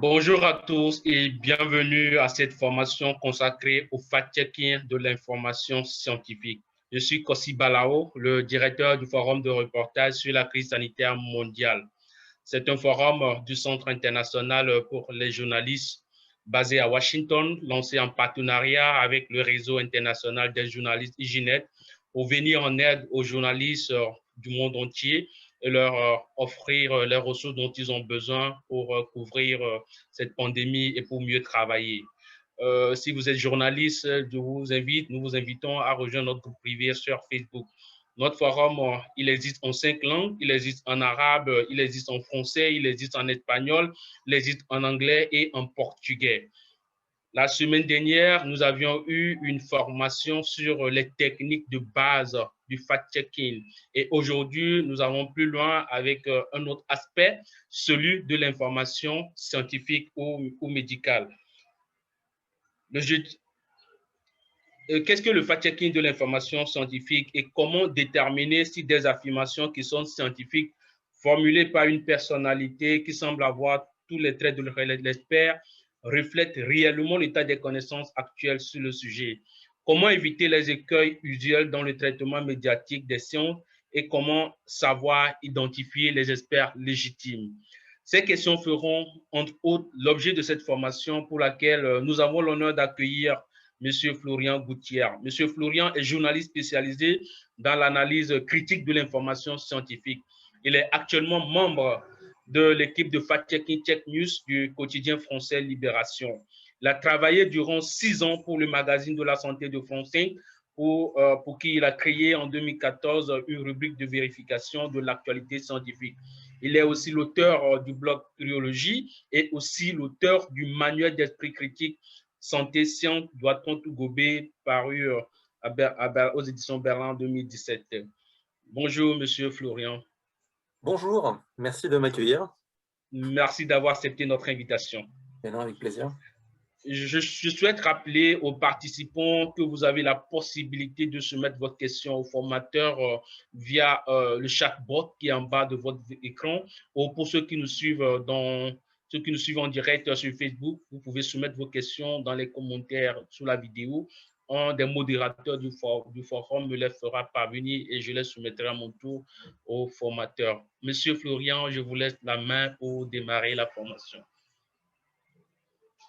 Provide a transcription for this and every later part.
Bonjour à tous et bienvenue à cette formation consacrée au fact-checking de l'information scientifique. Je suis Kossi Balao, le directeur du forum de reportage sur la crise sanitaire mondiale. C'est un forum du Centre international pour les journalistes basé à Washington, lancé en partenariat avec le réseau international des journalistes IGNET pour venir en aide aux journalistes du monde entier et leur offrir les ressources dont ils ont besoin pour couvrir cette pandémie et pour mieux travailler. Si vous êtes journaliste, nous vous invitons à rejoindre notre groupe privé sur Facebook. Notre forum, il existe en 5 langues. Il existe en arabe, il existe en français, il existe en espagnol, il existe en anglais et en portugais. La semaine dernière, nous avions eu une formation sur les techniques de base du fact-checking. Et aujourd'hui, nous allons plus loin avec un autre aspect, celui de l'information scientifique ou médicale. Qu'est-ce que le fact-checking de l'information scientifique et comment déterminer si des affirmations qui sont scientifiques formulées par une personnalité qui semble avoir tous les traits de l'expert reflètent réellement l'état des connaissances actuelles sur le sujet? Comment éviter les écueils usuels dans le traitement médiatique des sciences et comment savoir identifier les experts légitimes? Ces questions feront, entre autres, l'objet de cette formation pour laquelle nous avons l'honneur d'accueillir Monsieur Florian Gouttière. Monsieur Florian est journaliste spécialisé dans l'analyse critique de l'information scientifique. Il est actuellement membre de l'équipe de fact-checking Check News du quotidien français Libération. Il a travaillé durant 6 ans pour le magazine de la santé de France Inc., pour qui il a créé en 2014 une rubrique de vérification de l'actualité scientifique. Il est aussi l'auteur du blog Curiologie et aussi l'auteur du manuel d'esprit critique Santé, science, doit-on tout gober, paru aux éditions Berlin en 2017. Bonjour, Monsieur Florian. Bonjour, merci de m'accueillir. Merci d'avoir accepté notre invitation. Non, avec plaisir. Je souhaite rappeler aux participants que vous avez la possibilité de soumettre votre question au formateur via le chatbot qui est en bas de votre écran, ou pour ceux qui nous suivent en direct sur Facebook, vous pouvez soumettre vos questions dans les commentaires sous la vidéo. Un des modérateurs du forum me les fera parvenir et je les soumettrai à mon tour au formateur. Monsieur Florian, je vous laisse la main pour démarrer la formation.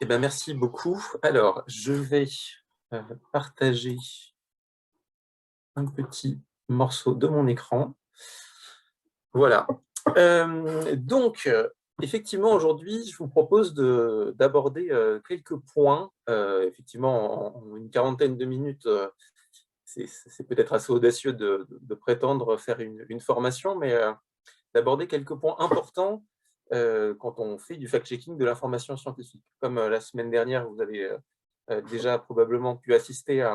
Eh bien, merci beaucoup. Alors, je vais partager un petit morceau de mon écran. Voilà. Donc, effectivement, aujourd'hui, je vous propose d'aborder quelques points. Effectivement, en une quarantaine de minutes, c'est peut-être assez audacieux de prétendre faire une formation, mais d'aborder quelques points importants quand on fait du fact-checking de l'information scientifique. Comme la semaine dernière, vous avez déjà probablement pu assister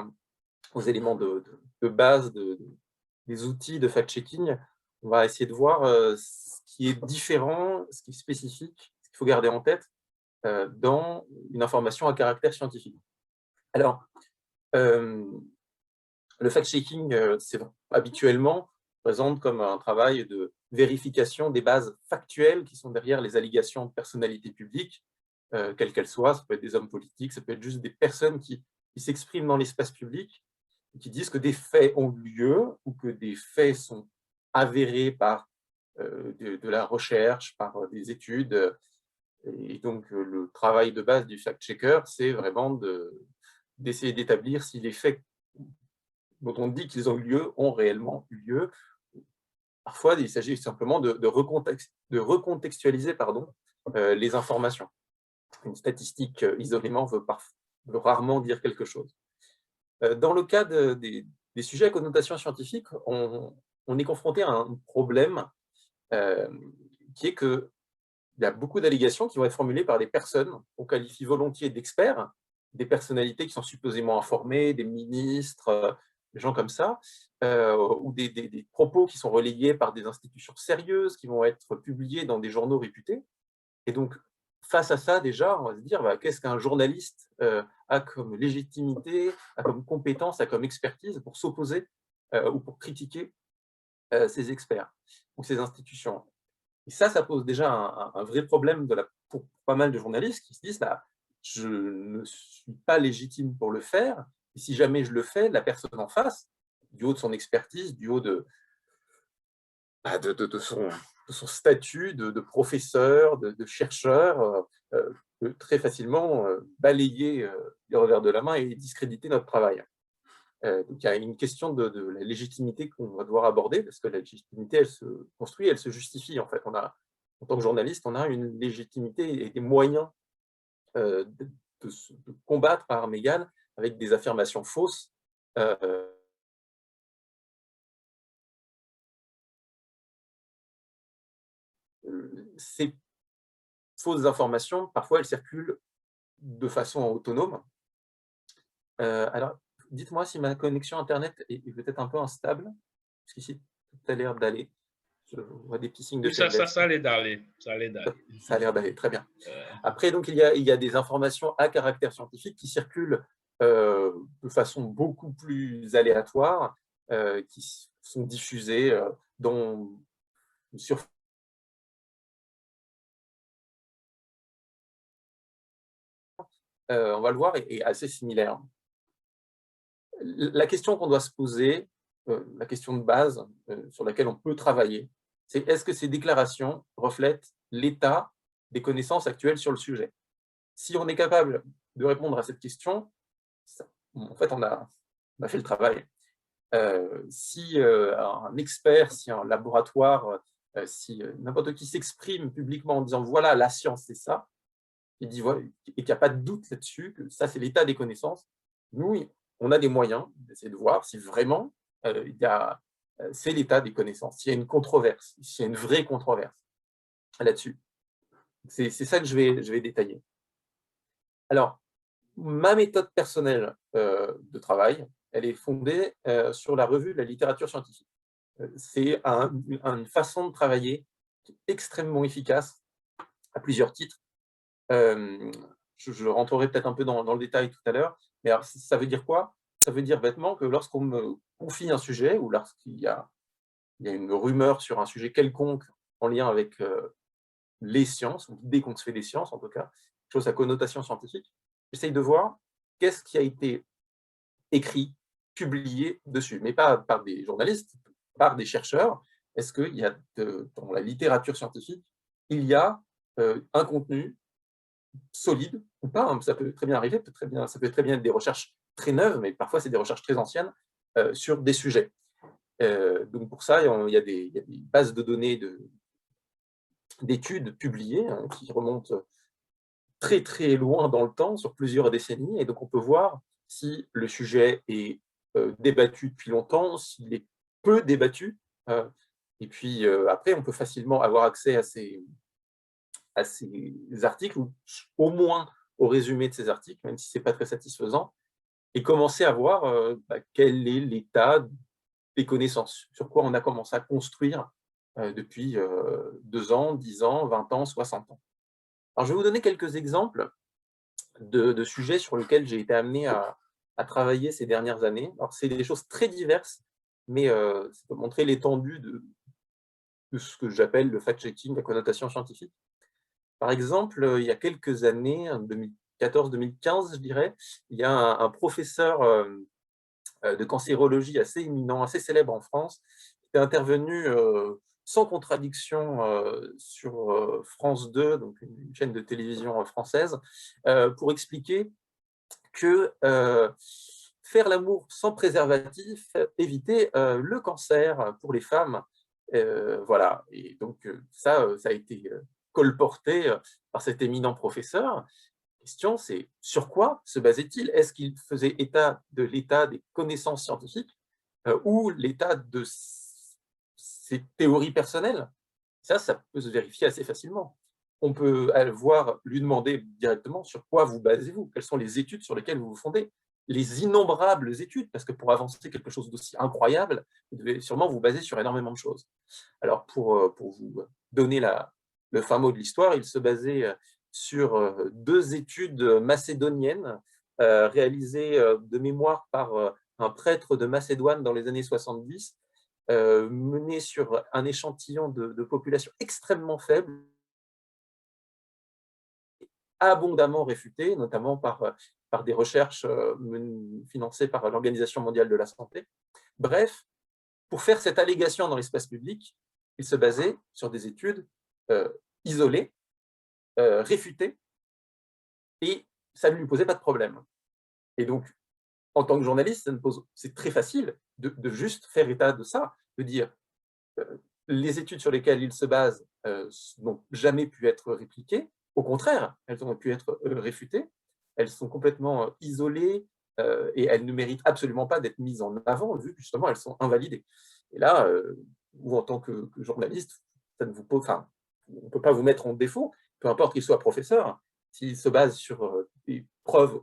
aux éléments de base des outils de fact-checking. On va essayer de voir ce qui est différent, ce qui est spécifique, ce qu'il faut garder en tête dans une information à caractère scientifique. Alors, le fact-checking, c'est habituellement présente comme un travail de vérification des bases factuelles qui sont derrière les allégations de personnalités publiques, quelles qu'elles soient. Ça peut être des hommes politiques, ça peut être juste des personnes qui s'expriment dans l'espace public, qui disent que des faits ont eu lieu ou que des faits sont avérés par de la recherche, par des études. Et donc, le travail de base du fact-checker, c'est vraiment d'essayer d'établir si les faits dont on dit qu'ils ont eu lieu ont réellement eu lieu. Parfois, il s'agit simplement de recontextualiser les informations. Une statistique isolément veut rarement dire quelque chose. Dans le cas des sujets à connotation scientifique, on est confronté à un problème qui est qu'il y a beaucoup d'allégations qui vont être formulées par des personnes qu'on qualifie volontiers d'experts, des personnalités qui sont supposément informées, des ministres, des gens comme ça, ou des propos qui sont relayés par des institutions sérieuses, qui vont être publiés dans des journaux réputés. Et donc, face à ça, déjà, on va se dire, qu'est-ce qu'un journaliste a comme légitimité, a comme compétence, a comme expertise pour s'opposer ou pour critiquer ces experts ou ces institutions. Et ça pose déjà un vrai problème de la pour pas mal de journalistes qui se disent bah, je ne suis pas légitime pour le faire, et si jamais je le fais, la personne en face, du haut de son expertise, du haut bah, de son statut de professeur, de chercheur, peut très facilement balayer les revers de la main et discréditer notre travail. Donc il y a une question de la légitimité qu'on va devoir aborder, parce que la légitimité, elle se construit, elle se justifie. En fait, en tant que journaliste, on a une légitimité et des moyens de combattre à armes égales avec des affirmations fausses. Ces fausses informations, parfois, elles circulent de façon autonome. Alors, dites-moi si ma connexion Internet est peut-être un peu instable, parce qu'ici, tout a l'air d'aller. Je vois des petits signes de Oui, faiblesse. ça allait d'aller. Ça allait d'aller. Ça a l'air d'aller, très bien. Après, donc, il y a des informations à caractère scientifique qui circulent de façon beaucoup plus aléatoire, qui sont diffusées sur on va le voir, est assez similaire. La question qu'on doit se poser, la question de base sur laquelle on peut travailler, c'est est-ce que ces déclarations reflètent l'état des connaissances actuelles sur le sujet? Si on est capable de répondre à cette question, en fait, on a fait le travail. Si un expert, si un laboratoire, si n'importe qui s'exprime publiquement en disant « voilà, la science, c'est ça », et qu'il n'y a pas de doute là-dessus, que ça, c'est l'état des connaissances, nous, on a des moyens d'essayer de voir si vraiment c'est l'état des connaissances, s'il y a une controverse, s'il y a une vraie controverse là-dessus. C'est ça que je vais détailler. Alors, ma méthode personnelle de travail, elle est fondée sur la revue de la littérature scientifique. C'est une façon de travailler extrêmement efficace à plusieurs titres. Je rentrerai peut-être un peu dans le détail tout à l'heure, mais alors, ça veut dire quoi? Ça veut dire bêtement que lorsqu'on me confie un sujet ou lorsqu'il y a une rumeur sur un sujet quelconque en lien avec les sciences, ou l'idée qu'on se fait des sciences en tout cas, chose à connotation scientifique, j'essaye de voir qu'est-ce qui a été écrit, publié dessus, mais pas par des journalistes, par des chercheurs. Est-ce qu'il y a dans la littérature scientifique, il y a un contenu solide ou pas, hein, ça peut très bien arriver, ça peut très bien être des recherches très neuves, mais parfois c'est des recherches très anciennes sur des sujets. Donc pour ça, il y a des bases de données d'études publiées hein, qui remontent très très loin dans le temps, sur plusieurs décennies, et donc on peut voir si le sujet est débattu depuis longtemps, s'il est peu débattu, et puis après on peut facilement avoir accès à ces articles, ou au moins au résumé de ces articles, même si ce n'est pas très satisfaisant, et commencer à voir quel est l'état des connaissances, sur quoi on a commencé à construire depuis 2 ans, 10 ans, 20 ans, 60 ans. Alors, je vais vous donner quelques exemples de sujets sur lesquels j'ai été amené à travailler ces dernières années. Alors, c'est des choses très diverses, mais ça peut montrer l'étendue de ce que j'appelle le fact-checking, la connotation scientifique. Par exemple, il y a quelques années, en 2014-2015, je dirais, il y a un professeur de cancérologie assez éminent, assez célèbre en France, qui est intervenu sans contradiction sur France 2, donc une chaîne de télévision française, pour expliquer que faire l'amour sans préservatif évitait le cancer pour les femmes. Voilà, et donc ça a été colporté par cet éminent professeur. La question, c'est sur quoi se basait-il? Est-ce qu'il faisait état de l'état des connaissances scientifiques ou l'état de ses théories personnelles? Ça peut se vérifier assez facilement. On peut lui demander directement sur quoi vous basez-vous, quelles sont les études sur lesquelles vous vous fondez, les innombrables études, parce que pour avancer quelque chose d'aussi incroyable, vous devez sûrement vous baser sur énormément de choses. Alors, pour vous donner le fin mot de l'histoire, il se basait sur 2 études macédoniennes réalisées de mémoire par un prêtre de Macédoine dans les années 70, menées sur un échantillon de population extrêmement faible, abondamment réfutée, notamment par des recherches financées par l'Organisation mondiale de la santé. Bref, pour faire cette allégation dans l'espace public, il se basait sur des études isolées, réfutées, et ça ne lui posait pas de problème. Et donc, en tant que journaliste, c'est très facile de juste faire état de ça, de dire les études sur lesquelles il se base n'ont jamais pu être répliquées. Au contraire, elles ont pu être réfutées. Elles sont complètement isolées et elles ne méritent absolument pas d'être mises en avant, vu que justement elles sont invalidées. Et là, vous en tant que journaliste, ça ne vous pose, enfin, on ne peut pas vous mettre en défaut, peu importe qu'il soit professeur, s'il se base sur des preuves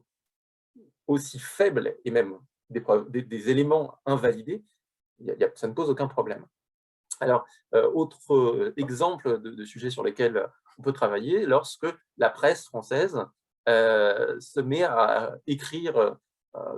aussi faibles et même des éléments invalidés, ça ne pose aucun problème. Alors, autre exemple de sujets sur lesquels on peut travailler, lorsque la presse française se met à écrire à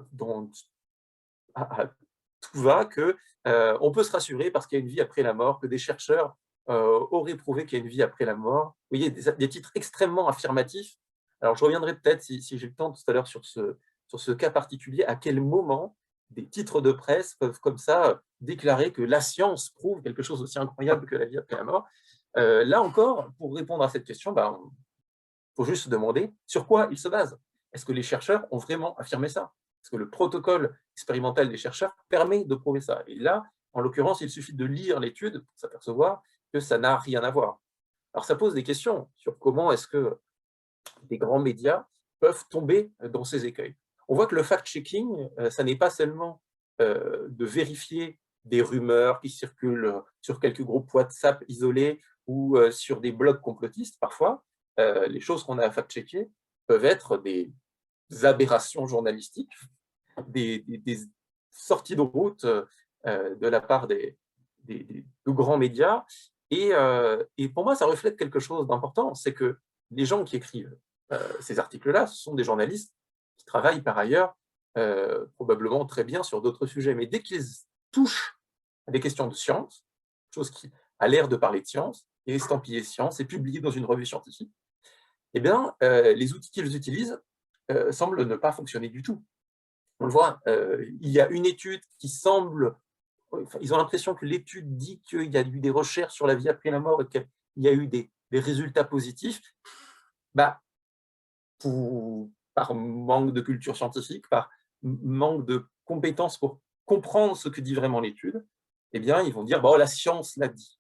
tout va qu'on peut se rassurer parce qu'il y a une vie après la mort, que des chercheurs auraient prouvé qu'il y a une vie après la mort. Vous voyez, des titres extrêmement affirmatifs. Alors, je reviendrai peut-être, si j'ai le temps tout à l'heure, sur ce cas particulier, à quel moment des titres de presse peuvent comme ça déclarer que la science prouve quelque chose aussi incroyable que la vie après la mort. Là encore, pour répondre à cette question, il faut juste se demander sur quoi ils se basent. Est-ce que les chercheurs ont vraiment affirmé ça? Est-ce que le protocole expérimental des chercheurs permet de prouver ça? Et là, en l'occurrence, il suffit de lire l'étude pour s'apercevoir que ça n'a rien à voir. Alors ça pose des questions sur comment est-ce que des grands médias peuvent tomber dans ces écueils. On voit que le fact-checking, ça n'est pas seulement de vérifier des rumeurs qui circulent sur quelques groupes WhatsApp isolés ou sur des blogs complotistes parfois. Les choses qu'on a à fact-checker peuvent être des aberrations journalistiques, des sorties de route de la part de grands médias. Et pour moi, ça reflète quelque chose d'important, c'est que les gens qui écrivent ces articles-là, ce sont des journalistes qui travaillent par ailleurs probablement très bien sur d'autres sujets. Mais dès qu'ils touchent à des questions de science, chose qui a l'air de parler de science, et estampillé science, et publié dans une revue scientifique, eh bien, les outils qu'ils utilisent semblent ne pas fonctionner du tout. On le voit, il y a une étude qui semble... Enfin, ils ont l'impression que l'étude dit qu'il y a eu des recherches sur la vie après la mort et qu'il y a eu des résultats positifs. Bah, par manque de culture scientifique, par manque de compétences pour comprendre ce que dit vraiment l'étude, eh bien, ils vont dire bon, la science l'a dit.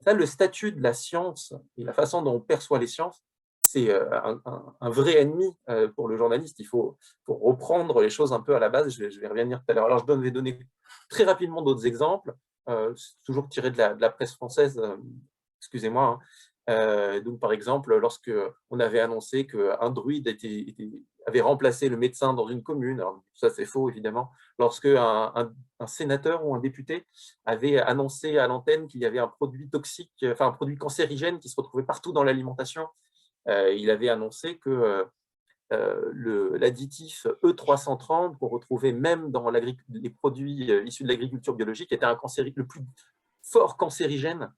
Ça, le statut de la science et la façon dont on perçoit les sciences, c'est un vrai ennemi pour le journaliste. Il faut reprendre les choses un peu à la base. Je vais revenir tout à l'heure. Alors, je vais donner très rapidement d'autres exemples, toujours tirés de la presse française, excusez-moi. Donc, par exemple, lorsque on avait annoncé qu'un druide avait remplacé le médecin dans une commune, alors ça c'est faux évidemment, lorsque un sénateur ou un député avait annoncé à l'antenne qu'il y avait un produit toxique, enfin un produit cancérigène qui se retrouvait partout dans l'alimentation, il avait annoncé que l'additif E330 qu'on retrouvait même dans les produits issus de l'agriculture biologique était le plus fort cancérigène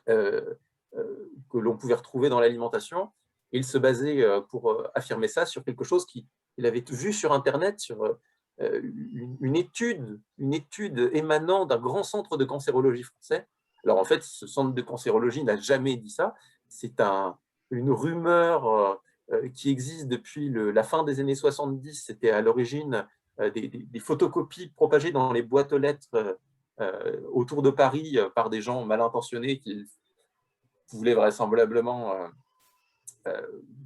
que l'on pouvait retrouver dans l'alimentation. Il se basait pour affirmer ça sur quelque chose qu'il avait vu sur Internet, sur une étude émanant d'un grand centre de cancérologie français. Alors en fait, ce centre de cancérologie n'a jamais dit ça. C'est une rumeur qui existe depuis la fin des années 70. C'était à l'origine des photocopies propagées dans les boîtes aux lettres autour de Paris par des gens mal intentionnés qui voulaient vraisemblablement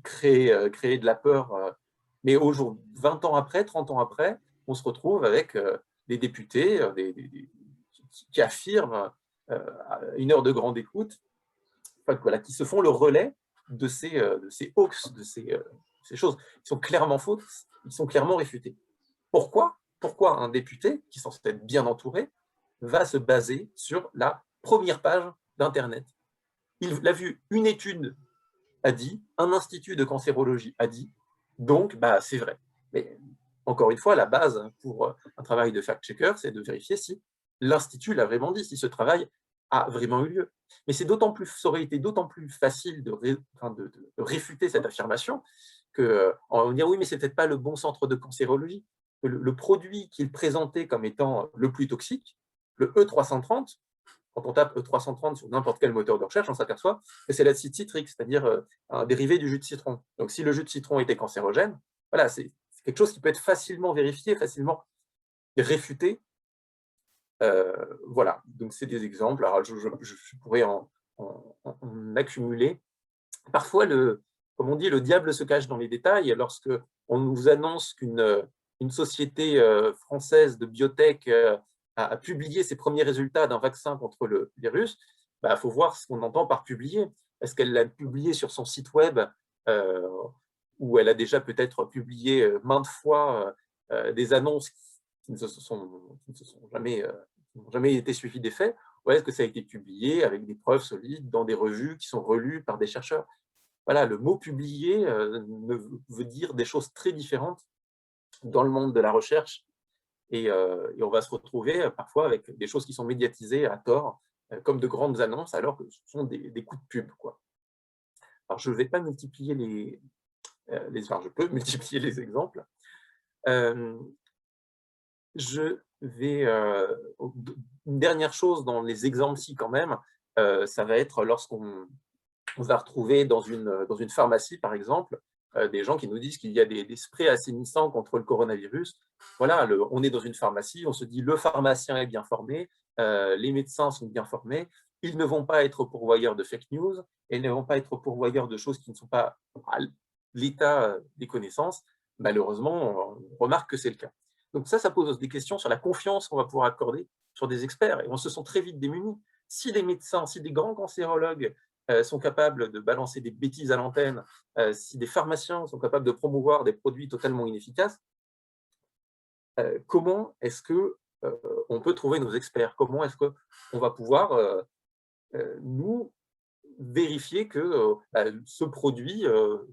créer de la peur. Mais aujourd'hui, 20 ans après, 30 ans après, on se retrouve avec des députés qui affirment à une heure de grande écoute, voilà, qui se font le relais de ces hoax, de ces choses qui sont clairement fausses, qui sont clairement réfutées. Pourquoi un député, qui est censé être bien entouré, va se baser sur la première page d'Internet? Il a vu une étude a dit, un institut de cancérologie a dit, donc c'est vrai. Mais encore une fois, la base pour un travail de fact-checker, c'est de vérifier si l'institut l'a vraiment dit, si ce travail a vraiment eu lieu. Mais ça aurait été d'autant plus facile de réfuter cette affirmation qu'en disant oui, mais c'est peut-être pas le bon centre de cancérologie. Le produit qu'il présentait comme étant le plus toxique, le E330, quand on tape E330 sur n'importe quel moteur de recherche, on s'aperçoit que c'est l'acide citrique, c'est-à-dire un dérivé du jus de citron. Donc si le jus de citron était cancérogène, voilà, c'est quelque chose qui peut être facilement vérifié, facilement réfuté. Voilà, donc c'est des exemples. Alors, je pourrais en accumuler. Parfois, comme on dit, le diable se cache dans les détails. Lorsque on nous annonce qu'une société française de biotech a publié ses premiers résultats d'un vaccin contre le virus, il faut voir ce qu'on entend par publier. Est-ce qu'elle l'a publié sur son site web où elle a déjà peut-être publié maintes fois des annonces qui n'ont jamais été suivies d'effets, ou est-ce que ça a été publié avec des preuves solides dans des revues qui sont relues par des chercheurs? Voilà, le mot publié veut dire des choses très différentes dans le monde de la recherche et on va se retrouver parfois avec des choses qui sont médiatisées à tort, comme de grandes annonces, alors que ce sont des coups de pub, quoi. Alors, je ne vais pas multiplier enfin, je peux multiplier les exemples. Je vais… une dernière chose dans les exemples-ci, quand même, ça va être lorsqu'on va retrouver dans une pharmacie, par exemple, des gens qui nous disent qu'il y a des sprays assainissants contre le coronavirus. Voilà, on est dans une pharmacie, on se dit le pharmacien est bien formé, les médecins sont bien formés, ils ne vont pas être pourvoyeurs de fake news, et ils ne vont pas être pourvoyeurs de choses qui ne sont pas à l'état des connaissances. Malheureusement, on remarque que c'est le cas. Donc ça pose des questions sur la confiance qu'on va pouvoir accorder sur des experts, et on se sent très vite démunis. Si des médecins, si des grands cancérologues sont capables de balancer des bêtises à l'antenne, si des pharmaciens sont capables de promouvoir des produits totalement inefficaces, comment est-ce qu'on peut trouver nos experts? Comment est-ce qu'on va pouvoir, nous, vérifier que ce produit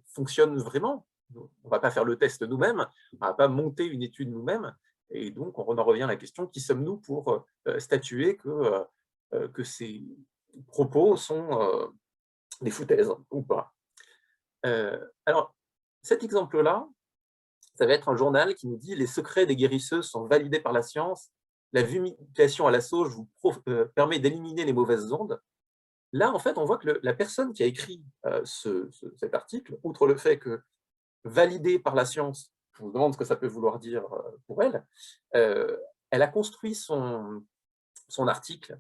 fonctionne vraiment? On ne va pas faire le test nous-mêmes, on ne va pas monter une étude nous-mêmes, et donc on en revient à la question, qui sommes-nous pour statuer que ces propos sont des foutaises ou pas? Alors, cet exemple-là, ça va être un journal qui nous dit « Les secrets des guérisseuses sont validés par la science. La fumigation à la sauge vous permet d'éliminer les mauvaises ondes. » Là, en fait, on voit que la personne qui a écrit cet article, outre le fait que validé par la science, je vous demande ce que ça peut vouloir dire pour elle, elle a construit son article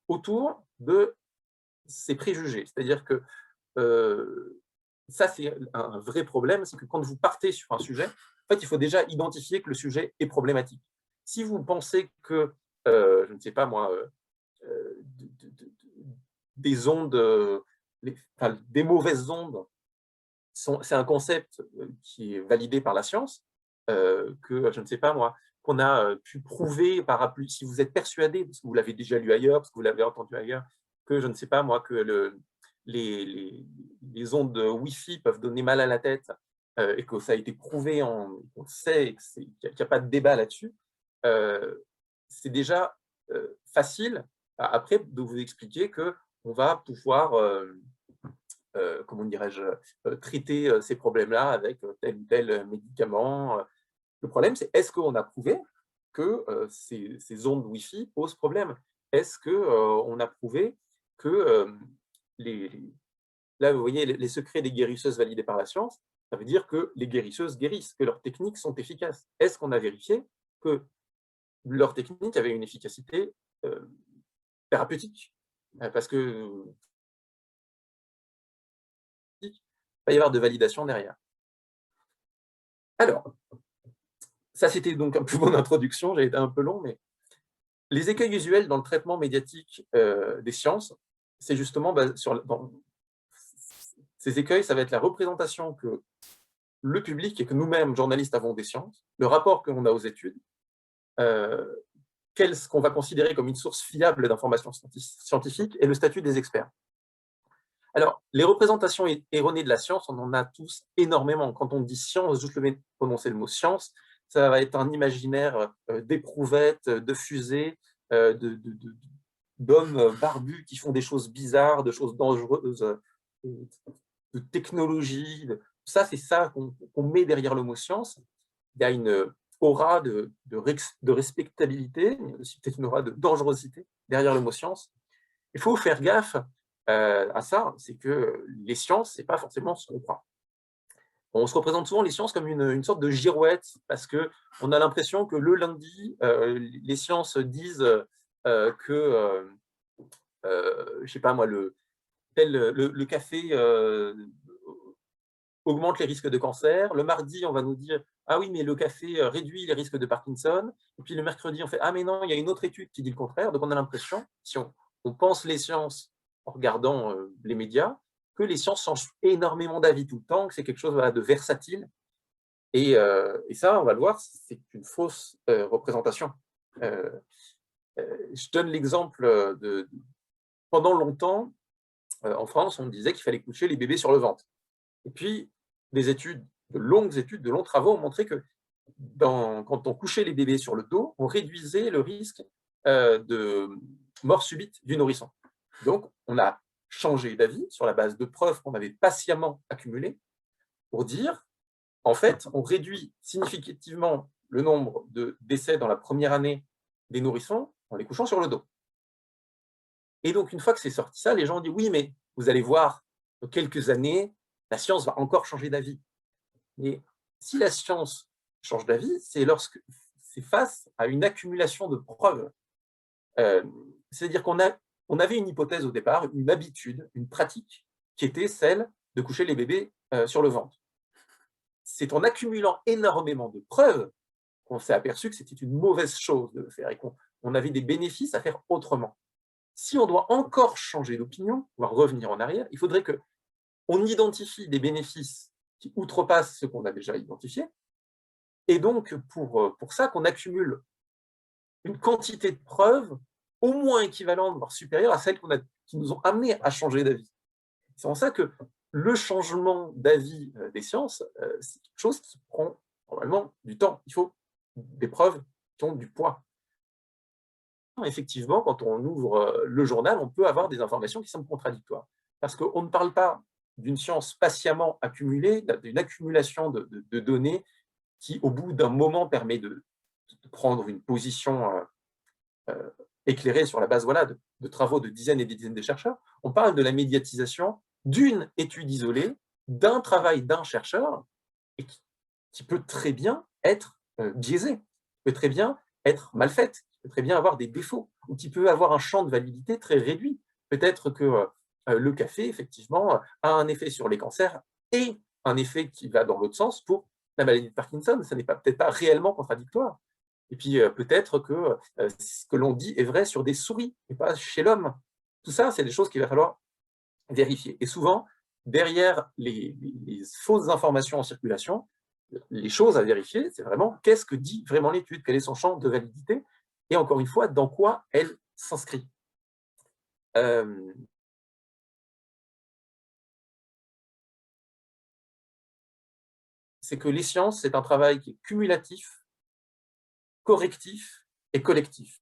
autour de ses préjugés. C'est-à-dire que ça, c'est un vrai problème, c'est que quand vous partez sur un sujet, en fait, il faut déjà identifier que le sujet est problématique. Si vous pensez que, je ne sais pas moi, des ondes, des mauvaises ondes, c'est un concept qui est validé par la science, que, je ne sais pas moi, qu'on a pu prouver si vous êtes persuadé, parce que vous l'avez déjà lu ailleurs, parce que vous l'avez entendu ailleurs, que, je ne sais pas moi, que les ondes Wi-Fi peuvent donner mal à la tête, et que ça a été prouvé, on sait qu'il n'y a pas de débat là-dessus, c'est déjà facile, après, de vous expliquer qu'on va pouvoir, comment dirais-je, traiter ces problèmes-là avec tel ou tel médicament. Le problème, c'est est-ce qu'on a prouvé que ces ondes Wi-Fi posent problème? Est-ce qu'on a prouvé que là, vous voyez, les secrets des guérisseuses validés par la science, ça veut dire que les guérisseuses guérissent, que leurs techniques sont efficaces. Est-ce qu'on a vérifié que leurs techniques avaient une efficacité thérapeutique? Parce que il va y avoir de validation derrière. Alors, ça c'était donc un peu mon introduction, j'ai été un peu long, mais les écueils usuels dans le traitement médiatique des sciences, c'est justement ces écueils, ça va être la représentation que le public et que nous-mêmes, journalistes, avons des sciences, le rapport qu'on a aux études, qu'est-ce qu'on va considérer comme une source fiable d'informations scientifiques et le statut des experts. Alors, les représentations erronées de la science, on en a tous énormément. Quand on dit science, juste prononcer le mot science, ça va être un imaginaire d'éprouvettes, de fusées, d'hommes barbus qui font des choses bizarres, de choses dangereuses, de technologie. Ça, c'est ça qu'on met derrière le mot science. Il y a une aura de respectabilité, mais aussi peut-être une aura de dangerosité derrière le mot science. Il faut faire gaffe à ça, c'est que les sciences, ce n'est pas forcément ce qu'on croit. On se représente souvent les sciences comme une sorte de girouette, parce qu'on a l'impression que le lundi, les sciences disent que, je ne sais pas moi, le café augmente les risques de cancer. Le mardi, on va nous dire « Ah oui, mais le café réduit les risques de Parkinson. » Et puis le mercredi, on fait « Ah mais non, il y a une autre étude qui dit le contraire. » Donc on a l'impression, si on pense les sciences en regardant les médias, que les sciences changent énormément d'avis tout le temps, que c'est quelque chose de versatile. Et ça, on va le voir, c'est une fausse représentation. Je donne l'exemple de… Pendant longtemps, en France, on disait qu'il fallait coucher les bébés sur le ventre. Et puis, des études, de longs travaux ont montré que quand on couchait les bébés sur le dos, on réduisait le risque de mort subite du nourrisson. Donc, on a changé d'avis sur la base de preuves qu'on avait patiemment accumulées pour dire, en fait, on réduit significativement le nombre de décès dans la première année des nourrissons en les couchant sur le dos. Et donc, une fois que c'est sorti ça, les gens ont dit, oui, mais vous allez voir, dans quelques années, la science va encore changer d'avis. Mais si la science change d'avis, c'est lorsque c'est face à une accumulation de preuves. C'est-à-dire qu'on avait une hypothèse au départ, une habitude, une pratique, qui était celle de coucher les bébés sur le ventre. C'est en accumulant énormément de preuves qu'on s'est aperçu que c'était une mauvaise chose de le faire et qu'on avait des bénéfices à faire autrement. Si on doit encore changer d'opinion, voire revenir en arrière, il faudrait qu'on identifie des bénéfices qui outrepassent ce qu'on a déjà identifié, et donc pour ça qu'on accumule une quantité de preuves au moins équivalente, voire supérieure à celles qui nous ont amenés à changer d'avis. C'est en ça que le changement d'avis des sciences, c'est quelque chose qui prend normalement du temps. Il faut des preuves qui ont du poids. Effectivement, quand on ouvre le journal, on peut avoir des informations qui semblent contradictoires. Parce qu'on ne parle pas d'une science patiemment accumulée, d'une accumulation de données qui, au bout d'un moment, permet de prendre une position éclairée sur la base de travaux de dizaines et des dizaines de chercheurs. On parle de la médiatisation d'une étude isolée, d'un travail d'un chercheur, et qui peut très bien être biaisée, qui peut très bien être mal faite, qui peut très bien avoir des défauts, ou qui peut avoir un champ de validité très réduit. Peut-être que le café, effectivement, a un effet sur les cancers et un effet qui va dans l'autre sens pour la maladie de Parkinson. Ça n'est peut-être pas réellement contradictoire. Et puis peut-être que ce que l'on dit est vrai sur des souris et pas chez l'homme. Tout ça, c'est des choses qu'il va falloir vérifier. Et souvent, derrière les fausses informations en circulation, les choses à vérifier, c'est vraiment qu'est-ce que dit vraiment l'étude, quel est son champ de validité, et encore une fois, dans quoi elle s'inscrit. C'est que les sciences, c'est un travail qui est cumulatif, correctif et collectif.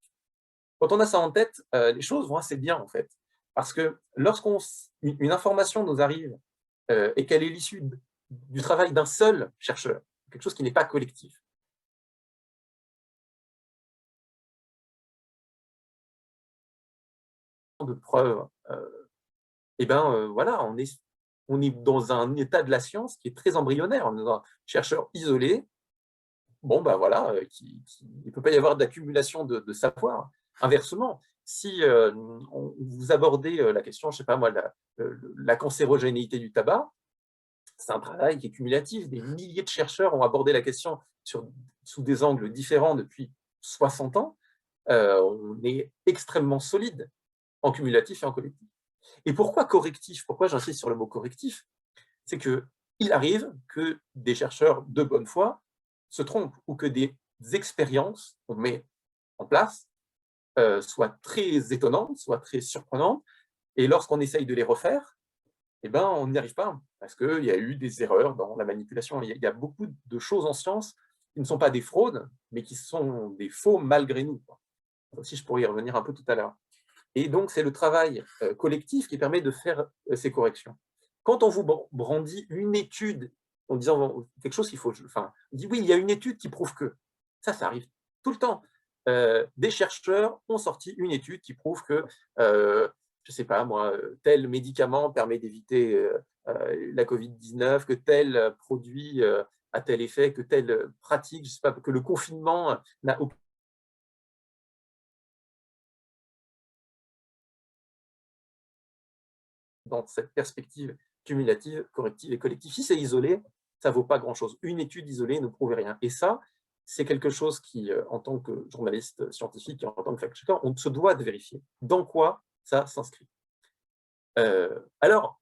Quand on a ça en tête, les choses vont assez bien, en fait. Parce que lorsqu'une information nous arrive et qu'elle est l'issue du travail d'un seul chercheur, quelque chose qui n'est pas collectif, de preuves, voilà, on est dans un état de la science qui est très embryonnaire. On est un chercheur isolé, voilà, il ne peut pas y avoir d'accumulation de savoir. Inversement, si vous abordez la question, je ne sais pas moi, la cancérogénéité du tabac, c'est un travail qui est cumulatif. Des milliers de chercheurs ont abordé la question sous des angles différents depuis 60 ans. On est extrêmement solide en cumulatif et en collectif. Et pourquoi correctif? Pourquoi j'insiste sur le mot correctif? C'est qu'il arrive que des chercheurs de bonne foi se trompent ou que des expériences qu'on met en place soient très étonnantes, soient très surprenantes, et lorsqu'on essaye de les refaire, on n'y arrive pas, parce qu'il y a eu des erreurs dans la manipulation. Il y a beaucoup de choses en science qui ne sont pas des fraudes, mais qui sont des faux malgré nous. Ça aussi, je pourrais y revenir un peu tout à l'heure. Et donc, c'est le travail collectif qui permet de faire ces corrections. Quand on vous brandit une étude en disant quelque chose qu'il faut... Enfin, on dit oui, il y a une étude qui prouve que... Ça arrive tout le temps. Des chercheurs ont sorti une étude qui prouve que, je ne sais pas moi, tel médicament permet d'éviter la Covid-19, que tel produit a tel effet, que telle pratique, je sais pas, que le confinement n'a aucun... Dans cette perspective cumulative, corrective et collective. Si c'est isolé, ça ne vaut pas grand-chose. Une étude isolée ne prouve rien. Et ça, c'est quelque chose qui, en tant que journaliste scientifique, en tant que fact-checker, on se doit de vérifier dans quoi ça s'inscrit. Alors,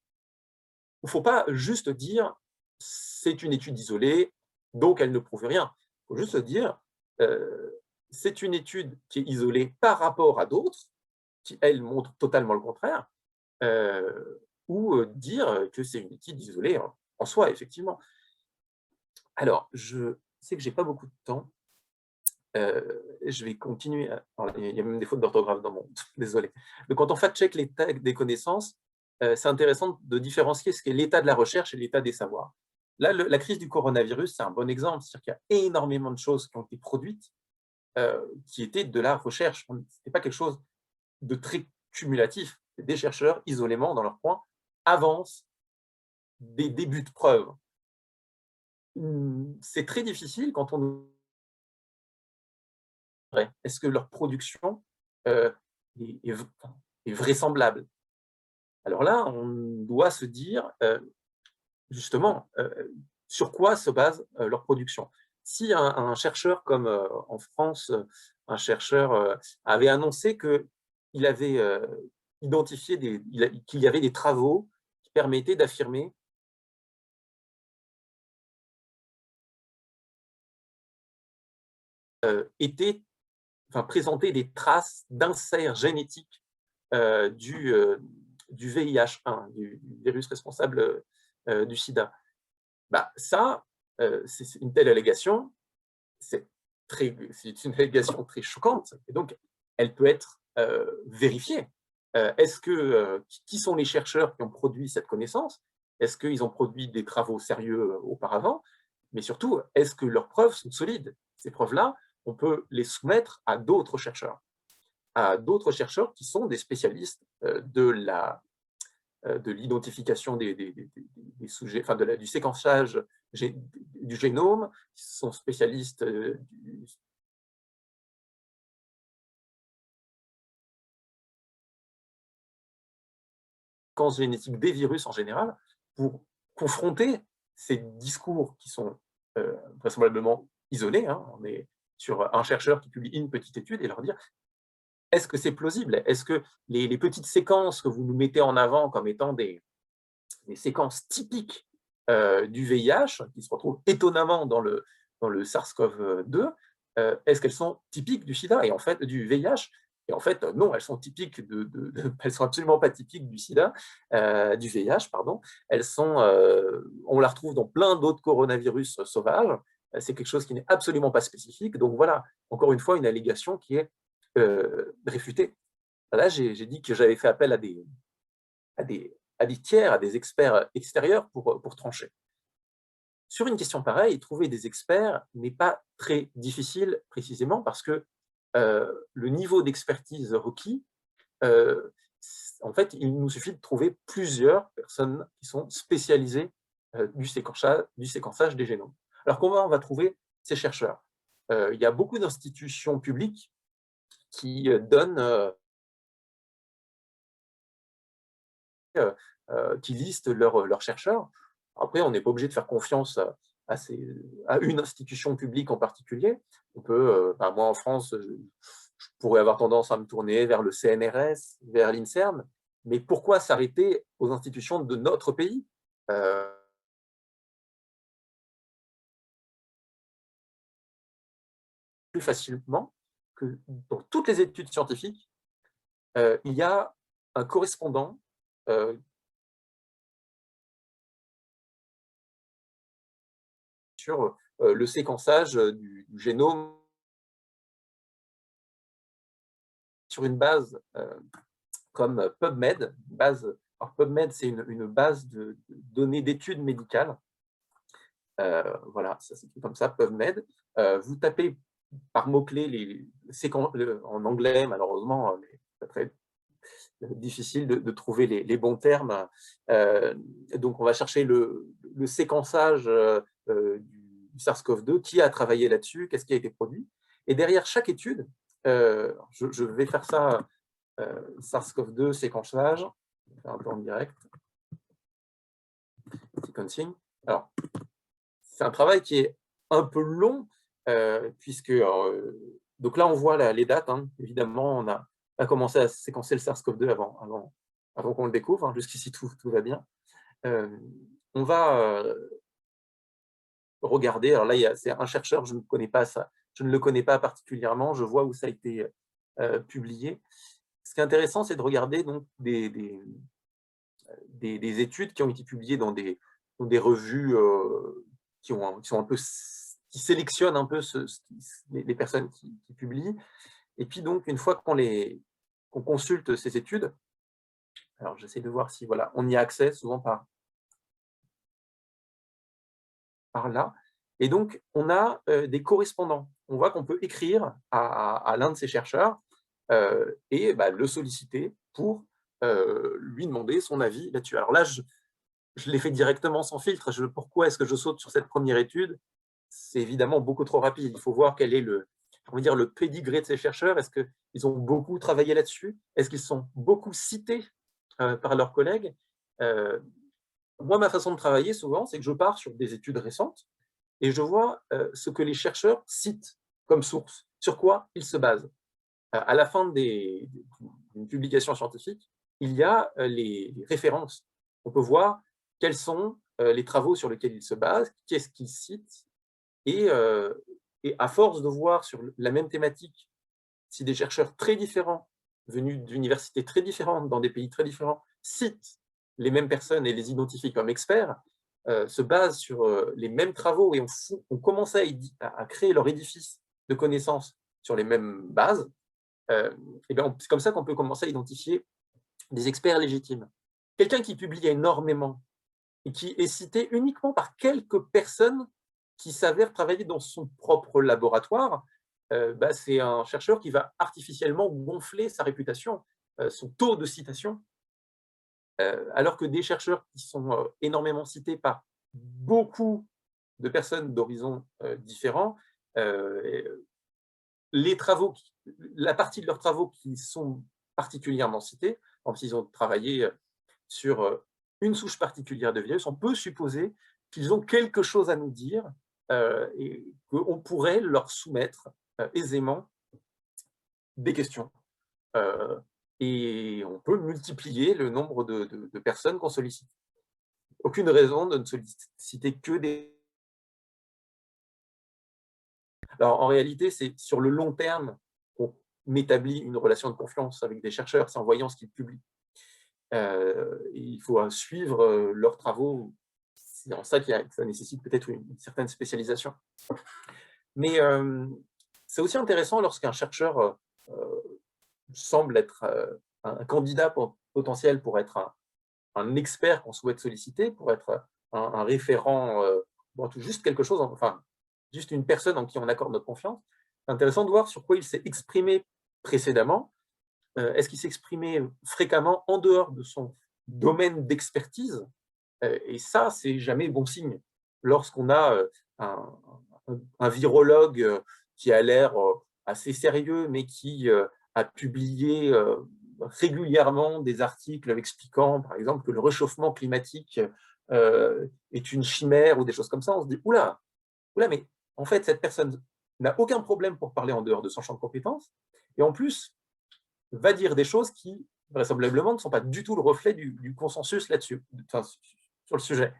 il ne faut pas juste dire c'est une étude isolée, donc elle ne prouve rien. Il faut juste dire c'est une étude qui est isolée par rapport à d'autres, qui, elles, montrent totalement le contraire, ou dire que c'est une étude isolée en soi, effectivement. Alors, je sais que je n'ai pas beaucoup de temps. Je vais continuer. Alors, il y a même des fautes d'orthographe dans mon... Désolé. Donc, quand on fact-check l'état des connaissances, c'est intéressant de différencier ce qu'est l'état de la recherche et l'état des savoirs. Là, la crise du coronavirus, c'est un bon exemple. C'est-à-dire qu'il y a énormément de choses qui ont été produites qui étaient de la recherche. Ce n'était pas quelque chose de très cumulatif. Des chercheurs, isolément, dans leur coin, avancent des débuts de preuves. C'est très difficile quand on... Est-ce que leur production est vraisemblable? Alors là, on doit se dire, justement, sur quoi se base leur production. Si un chercheur, comme en France, un chercheur avait annoncé qu'il avait identifié qu'il y avait des travaux qui permettaient d'affirmer présenter des traces d'insert génétique du VIH1, du virus responsable du sida. Bah, ça, c'est une telle allégation, c'est une allégation très choquante, et donc elle peut être vérifiée. Qui sont les chercheurs qui ont produit cette connaissance? Est-ce qu'ils ont produit des travaux sérieux auparavant? Mais surtout, est-ce que leurs preuves sont solides? Ces preuves-là, on peut les soumettre à d'autres chercheurs qui sont des spécialistes de l'identification des sujets, enfin du séquençage du génome, qui sont spécialistes du séquence génétique des virus en général, pour confronter ces discours qui sont vraisemblablement isolés. On est sur un chercheur qui publie une petite étude et leur dire est-ce que c'est plausible? Est-ce que les petites séquences que vous nous mettez en avant comme étant des séquences typiques du VIH, qui se retrouvent étonnamment dans le SARS-CoV-2, est-ce qu'elles sont typiques du SIDA et en fait du VIH? Et en fait, non, elles sont typiques elles sont absolument pas typiques du SIDA, du VIH, pardon. Elles sont, on la retrouve dans plein d'autres coronavirus sauvages. C'est quelque chose qui n'est absolument pas spécifique. Donc voilà, encore une fois, une allégation qui est réfutée. Là, j'ai dit que j'avais fait appel à des tiers, à des experts extérieurs pour trancher. Sur une question pareille, trouver des experts n'est pas très difficile, précisément parce que le niveau d'expertise requis, en fait, il nous suffit de trouver plusieurs personnes qui sont spécialisées du séquençage des génomes. Alors, comment on va trouver ces chercheurs? Il y a beaucoup d'institutions publiques qui donnent qui listent leurs chercheurs. Après, on n'est pas obligé de faire confiance à une institution publique en particulier. On peut, moi en France, je pourrais avoir tendance à me tourner vers le CNRS, vers l'INSERM, mais pourquoi s'arrêter aux institutions de notre pays? Plus facilement que dans toutes les études scientifiques, il y a un correspondant sur le séquençage du génome sur une base comme PubMed. Alors PubMed, c'est une base de données d'études médicales. Voilà, ça s'écrit comme ça, PubMed. Vous tapez par mots-clés en anglais, malheureusement, c'est très difficile de trouver les bons termes. Donc, on va chercher le séquençage du SARS-CoV-2, qui a travaillé là-dessus, qu'est-ce qui a été produit. Et derrière chaque étude, je vais faire ça, SARS-CoV-2 séquençage, un peu en direct, sequencing. Alors, c'est un travail qui est un peu long, puisque, donc là, on voit les dates, hein. Évidemment, on a commencé à séquencer le SARS-CoV-2 avant qu'on le découvre, hein. Jusqu'ici, tout va bien. On va regarder, alors là, c'est un chercheur, je ne connais pas ça, je ne le connais pas particulièrement, je vois où ça a été publié. Ce qui est intéressant, c'est de regarder donc, des études qui ont été publiées dans des revues qui sélectionnent un peu les personnes qui publient. Et puis donc, une fois qu'on consulte ces études, alors j'essaie de voir si voilà, on y a accès souvent par là. Et donc, on a des correspondants. On voit qu'on peut écrire à l'un de ces chercheurs et le solliciter pour lui demander son avis là-dessus. Alors là, je l'ai fait directement sans filtre. Pourquoi est-ce que je saute sur cette première étude? C'est évidemment beaucoup trop rapide. Il faut voir quel est le pédigré de ces chercheurs. Est-ce qu'ils ont beaucoup travaillé là-dessus? Est-ce qu'ils sont beaucoup cités par leurs collègues? Moi, ma façon de travailler, souvent, c'est que je pars sur des études récentes et je vois ce que les chercheurs citent comme source, sur quoi ils se basent. À la fin d'une publication scientifique, il y a les références. On peut voir quels sont les travaux sur lesquels ils se basent, qu'est-ce qu'ils citent, et à force de voir sur la même thématique, si des chercheurs très différents, venus d'universités très différentes, dans des pays très différents, citent les mêmes personnes et les identifient comme experts, se basent sur les mêmes travaux et on commence à créer leur édifice de connaissances sur les mêmes bases, et c'est comme ça qu'on peut commencer à identifier des experts légitimes. Quelqu'un qui publie énormément et qui est cité uniquement par quelques personnes qui s'avèrent travailler dans son propre laboratoire, c'est un chercheur qui va artificiellement gonfler sa réputation, son taux de citation, alors que des chercheurs qui sont énormément cités par beaucoup de personnes d'horizons différents, la partie de leurs travaux qui sont particulièrement cités, comme s'ils ont travaillé sur une souche particulière de virus, on peut supposer qu'ils ont quelque chose à nous dire et qu'on pourrait leur soumettre aisément des questions. Et on peut multiplier le nombre de personnes qu'on sollicite. Aucune raison de ne solliciter que des... Alors, en réalité, c'est sur le long terme qu'on établit une relation de confiance avec des chercheurs, c'est en voyant ce qu'ils publient. Il faut suivre leurs travaux. C'est en ça que ça nécessite peut-être une certaine spécialisation. Mais c'est aussi intéressant lorsqu'un chercheur semble être un candidat potentiel pour être un expert qu'on souhaite solliciter, pour être un référent, juste quelque chose, enfin, juste une personne en qui on accorde notre confiance. C'est intéressant de voir sur quoi il s'est exprimé précédemment. Est-ce qu'il s'est exprimé fréquemment en dehors de son domaine d'expertise? Et ça, c'est jamais bon signe. Lorsqu'on a un virologue qui a l'air assez sérieux, mais qui a publié régulièrement des articles expliquant, par exemple, que le réchauffement climatique est une chimère ou des choses comme ça, on se dit « Oula, mais en fait, cette personne n'a aucun problème pour parler en dehors de son champ de compétences, et en plus, va dire des choses qui, vraisemblablement, ne sont pas du tout le reflet du consensus là-dessus, enfin, sur le sujet. »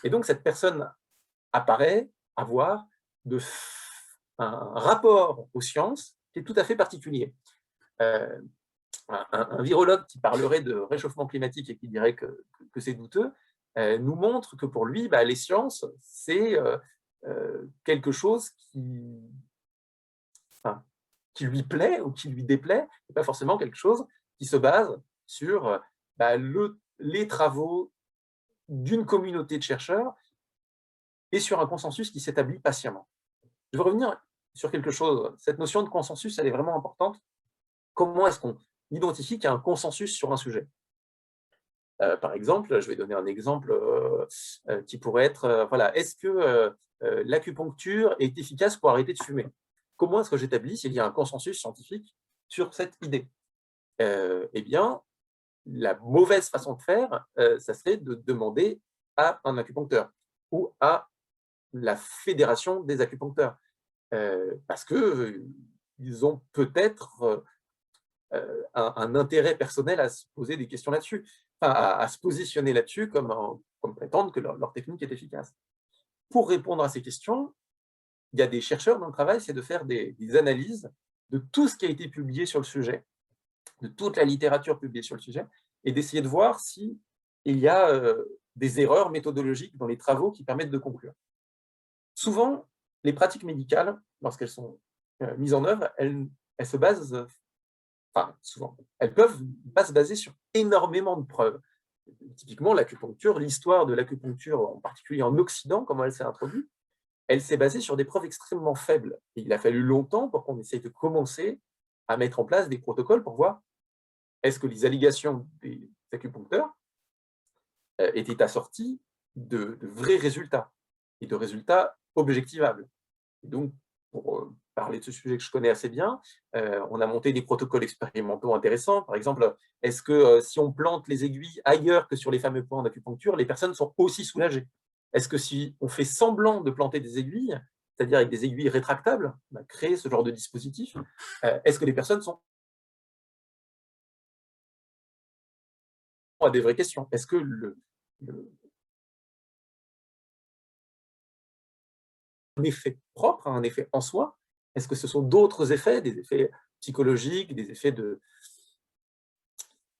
Et donc, cette personne apparaît avoir un rapport aux sciences qui est tout à fait particulier. Un virologue qui parlerait de réchauffement climatique et qui dirait que c'est douteux, nous montre que pour lui, les sciences, c'est quelque chose qui lui plaît ou qui lui déplaît, et pas forcément quelque chose qui se base sur les travaux d'une communauté de chercheurs et sur un consensus qui s'établit patiemment. Je veux revenir sur quelque chose. Cette notion de consensus, elle est vraiment importante. Comment est-ce qu'on identifie qu'il y a un consensus sur un sujet? Par exemple, je vais donner un exemple qui pourrait être, voilà, est-ce que l'acupuncture est efficace pour arrêter de fumer? Comment est-ce que j'établis s'il y a un consensus scientifique sur cette idée? Eh bien, la mauvaise façon de faire, ça serait de demander à un acupuncteur ou à la fédération des acupuncteurs, parce qu'ils ont peut-être un intérêt personnel à se poser des questions là-dessus, enfin, à se positionner là-dessus comme prétendre que leur technique est efficace. Pour répondre à ces questions, il y a des chercheurs dont le travail, c'est de faire des analyses de tout ce qui a été publié sur le sujet, de toute la littérature publiée sur le sujet, et d'essayer de voir s'il y a des erreurs méthodologiques dans les travaux qui permettent de conclure. Souvent, les pratiques médicales, lorsqu'elles sont mises en œuvre, elles se basent, enfin souvent, elles peuvent pas se baser sur énormément de preuves. Typiquement, l'acupuncture, l'histoire de l'acupuncture, en particulier en Occident, comment elle s'est introduite, elle s'est basée sur des preuves extrêmement faibles. Et il a fallu longtemps pour qu'on essaye de commencer à mettre en place des protocoles pour voir est-ce que les allégations des acupuncteurs étaient assorties de vrais résultats, et de résultats objectivables. Et donc, pour parler de ce sujet que je connais assez bien, on a monté des protocoles expérimentaux intéressants. Par exemple, est-ce que si on plante les aiguilles ailleurs que sur les fameux points d'acupuncture, les personnes sont aussi soulagées? Est-ce que si on fait semblant de planter des aiguilles, c'est-à-dire avec des aiguilles rétractables, on a créé ce genre de dispositif, est-ce que les personnes sont à des vraies questions? Est-ce que un effet propre, un effet en soi? Est-ce que ce sont d'autres effets, des effets psychologiques, des effets de,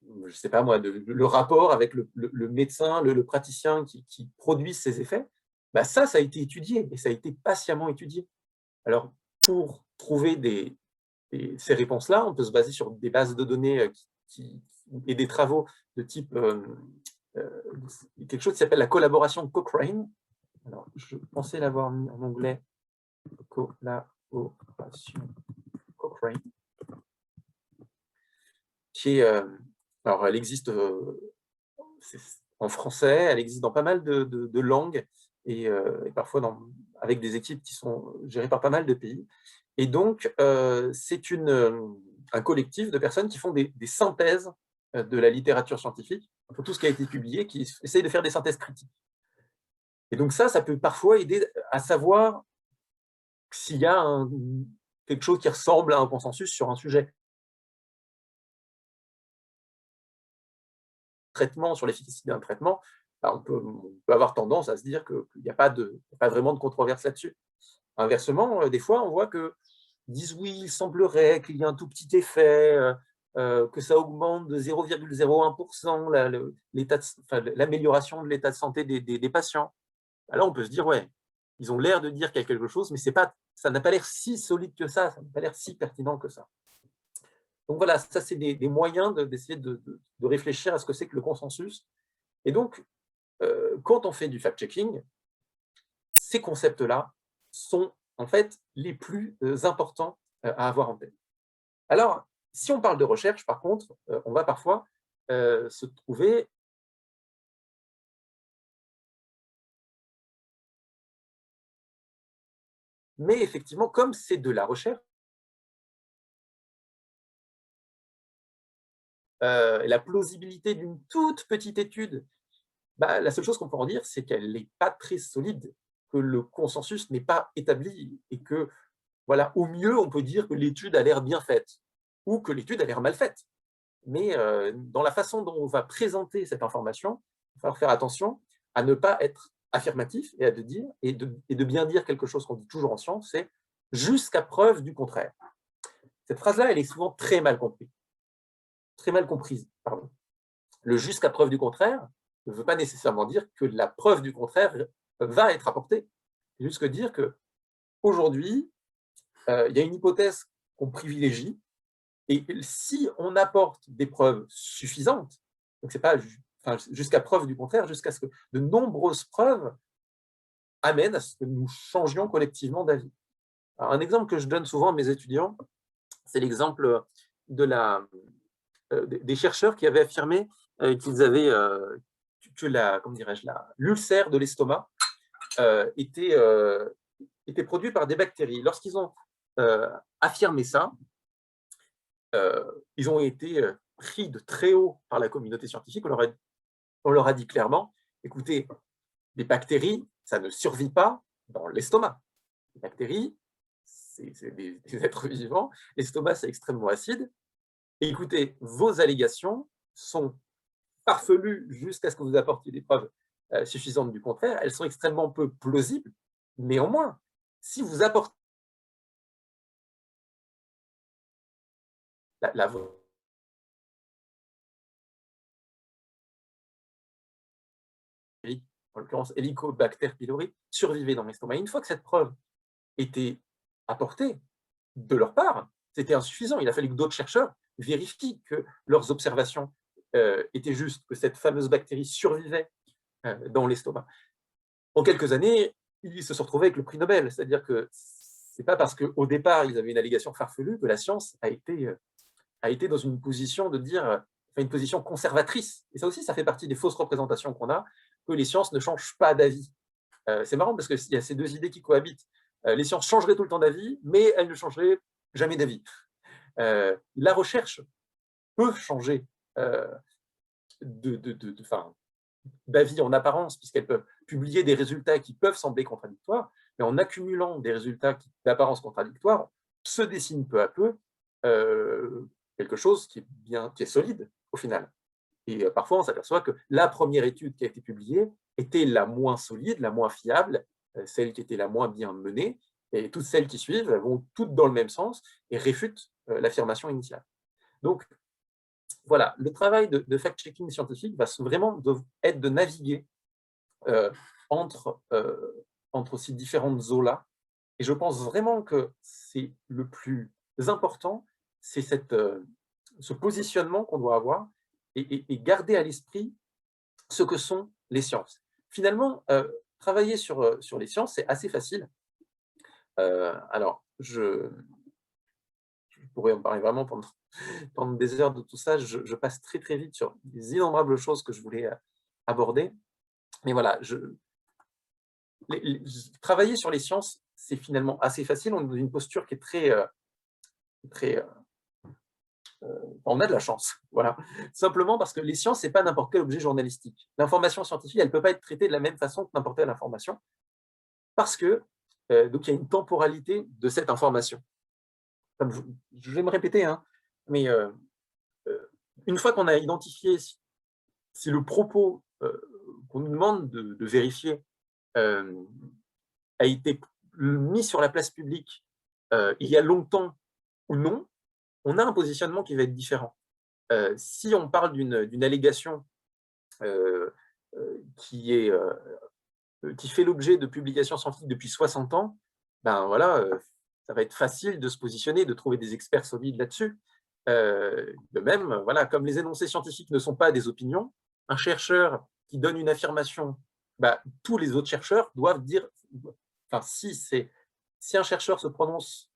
je ne sais pas moi, le rapport avec le médecin, le praticien qui produit ces effets? Ça a été étudié, et ça a été patiemment étudié. Alors, pour trouver ces réponses-là, on peut se baser sur des bases de données et des travaux de type quelque chose qui s'appelle la collaboration Cochrane. Alors, je pensais l'avoir mis en anglais, collaboration Cochrane, qui est, alors elle existe en français, elle existe dans pas mal de langues, et parfois avec des équipes qui sont gérées par pas mal de pays. Et donc, c'est un collectif de personnes qui font des synthèses de la littérature scientifique, pour tout ce qui a été publié, qui essayent de faire des synthèses critiques. Et donc ça peut parfois aider à savoir s'il y a quelque chose qui ressemble à un consensus sur un sujet. Traitement, sur l'efficacité d'un traitement, on peut avoir tendance à se dire qu'il n'y a pas vraiment de controverse là-dessus. Inversement, des fois, on voit qu'ils disent oui, il semblerait qu'il y ait un tout petit effet, que ça augmente de 0,01% l'amélioration de l'état de santé des patients. Alors, on peut se dire, ouais, ils ont l'air de dire qu'il y a quelque chose, mais ça n'a pas l'air si solide que ça n'a pas l'air si pertinent que ça. Donc voilà, ça, c'est des moyens d'essayer de réfléchir à ce que c'est que le consensus. Et donc, quand on fait du fact-checking, ces concepts-là sont en fait les plus importants à avoir en tête. Alors, si on parle de recherche, par contre, on va parfois se trouver mais effectivement, comme c'est de la recherche, la plausibilité d'une toute petite étude, la seule chose qu'on peut en dire, c'est qu'elle n'est pas très solide, que le consensus n'est pas établi, et que, voilà, au mieux, on peut dire que l'étude a l'air bien faite, ou que l'étude a l'air mal faite. Mais dans la façon dont on va présenter cette information, il va falloir faire attention à ne pas être affirmatif et de bien dire quelque chose qu'on dit toujours en science, c'est « jusqu'à preuve du contraire ». Cette phrase-là, elle est souvent très mal comprise. Pardon. Le « jusqu'à preuve du contraire » ne veut pas nécessairement dire que la preuve du contraire va être apportée. C'est juste dire qu'aujourd'hui, il y a une hypothèse qu'on privilégie, Et si on apporte des preuves suffisantes, donc c'est pas jusqu'à preuve du contraire, jusqu'à ce que de nombreuses preuves amènent à ce que nous changions collectivement d'avis. Un exemple que je donne souvent à mes étudiants, c'est l'exemple des chercheurs qui avaient affirmé qu'ils avaient que l'ulcère de l'estomac était produit par des bactéries. Lorsqu'ils ont affirmé ça, ils ont été pris de très haut par la communauté scientifique. On leur a dit clairement, écoutez, les bactéries, ça ne survit pas dans l'estomac. Les bactéries, c'est des êtres vivants. L'estomac, c'est extrêmement acide. Et écoutez, vos allégations sont farfelues jusqu'à ce que vous apportiez des preuves suffisantes du contraire. Elles sont extrêmement peu plausibles. Néanmoins, si vous apportez en l'occurrence Helicobacter pylori, survivait dans l'estomac. Une fois que cette preuve était apportée de leur part, c'était insuffisant. Il a fallu que d'autres chercheurs vérifient que leurs observations étaient justes, que cette fameuse bactérie survivait dans l'estomac. En quelques années, ils se sont retrouvés avec le prix Nobel. C'est-à-dire que ce n'est pas parce qu'au départ, ils avaient une allégation farfelue que la science a été dans une position de dire, une position conservatrice. Et ça aussi, ça fait partie des fausses représentations qu'on a, que les sciences ne changent pas d'avis. C'est marrant parce qu'il y a ces deux idées qui cohabitent. Les sciences changeraient tout le temps d'avis, mais elles ne changeraient jamais d'avis. La recherche peut changer d'avis en apparence, puisqu'elles peuvent publier des résultats qui peuvent sembler contradictoires, mais en accumulant des résultats d'apparence contradictoire, se dessine peu à peu quelque chose qui est solide au final. Et parfois, on s'aperçoit que la première étude qui a été publiée était la moins solide, la moins fiable, celle qui était la moins bien menée, et toutes celles qui suivent vont toutes dans le même sens et réfutent l'affirmation initiale. Donc, voilà, le travail de fact-checking scientifique va vraiment être de naviguer entre ces différentes eaux-là. Et je pense vraiment que c'est le plus important, c'est ce positionnement qu'on doit avoir et garder à l'esprit ce que sont les sciences. Finalement, travailler sur les sciences, c'est assez facile. Alors, je pourrais en parler vraiment pendant des heures de tout ça. Je passe très très vite sur les innombrables choses que je voulais aborder. Mais voilà, travailler sur les sciences, c'est finalement assez facile. On est dans une posture qui est très on a de la chance, voilà. Simplement parce que les sciences, ce n'est pas n'importe quel objet journalistique. L'information scientifique, elle ne peut pas être traitée de la même façon que n'importe quelle information, parce que donc il y a une temporalité de cette information. Comme je vais me répéter, hein, mais une fois qu'on a identifié si le propos qu'on nous demande de vérifier a été mis sur la place publique il y a longtemps ou non, on a un positionnement qui va être différent. Si on parle d'une allégation qui fait l'objet de publications scientifiques depuis 60 ans, ben voilà, ça va être facile de se positionner, de trouver des experts solides là-dessus. De même, voilà, comme les énoncés scientifiques ne sont pas des opinions, un chercheur qui donne une affirmation, ben, tous les autres chercheurs doivent dire, enfin, si un chercheur se prononce,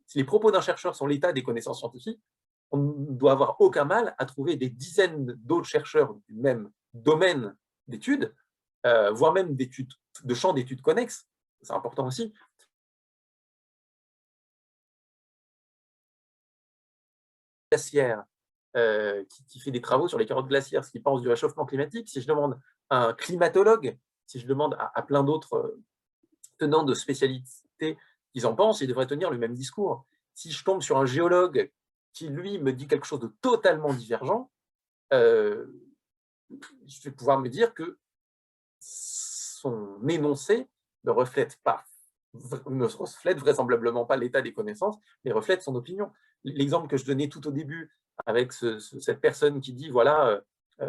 si les propos d'un chercheur sont l'état des connaissances scientifiques, on ne doit avoir aucun mal à trouver des dizaines d'autres chercheurs du même domaine d'études, voire même de champs d'études connexes, c'est important aussi. Glaciaire, qui fait des travaux sur les carottes glaciaires, ce qui pense du réchauffement climatique, si je demande à un climatologue, si je demande à plein d'autres tenants de spécialités qu'ils en pensent, ils devraient tenir le même discours. Si je tombe sur un géologue qui, lui, me dit quelque chose de totalement divergent, je vais pouvoir me dire que son énoncé ne reflète vraisemblablement pas l'état des connaissances, mais reflète son opinion. L'exemple que je donnais tout au début avec cette personne qui dit, voilà,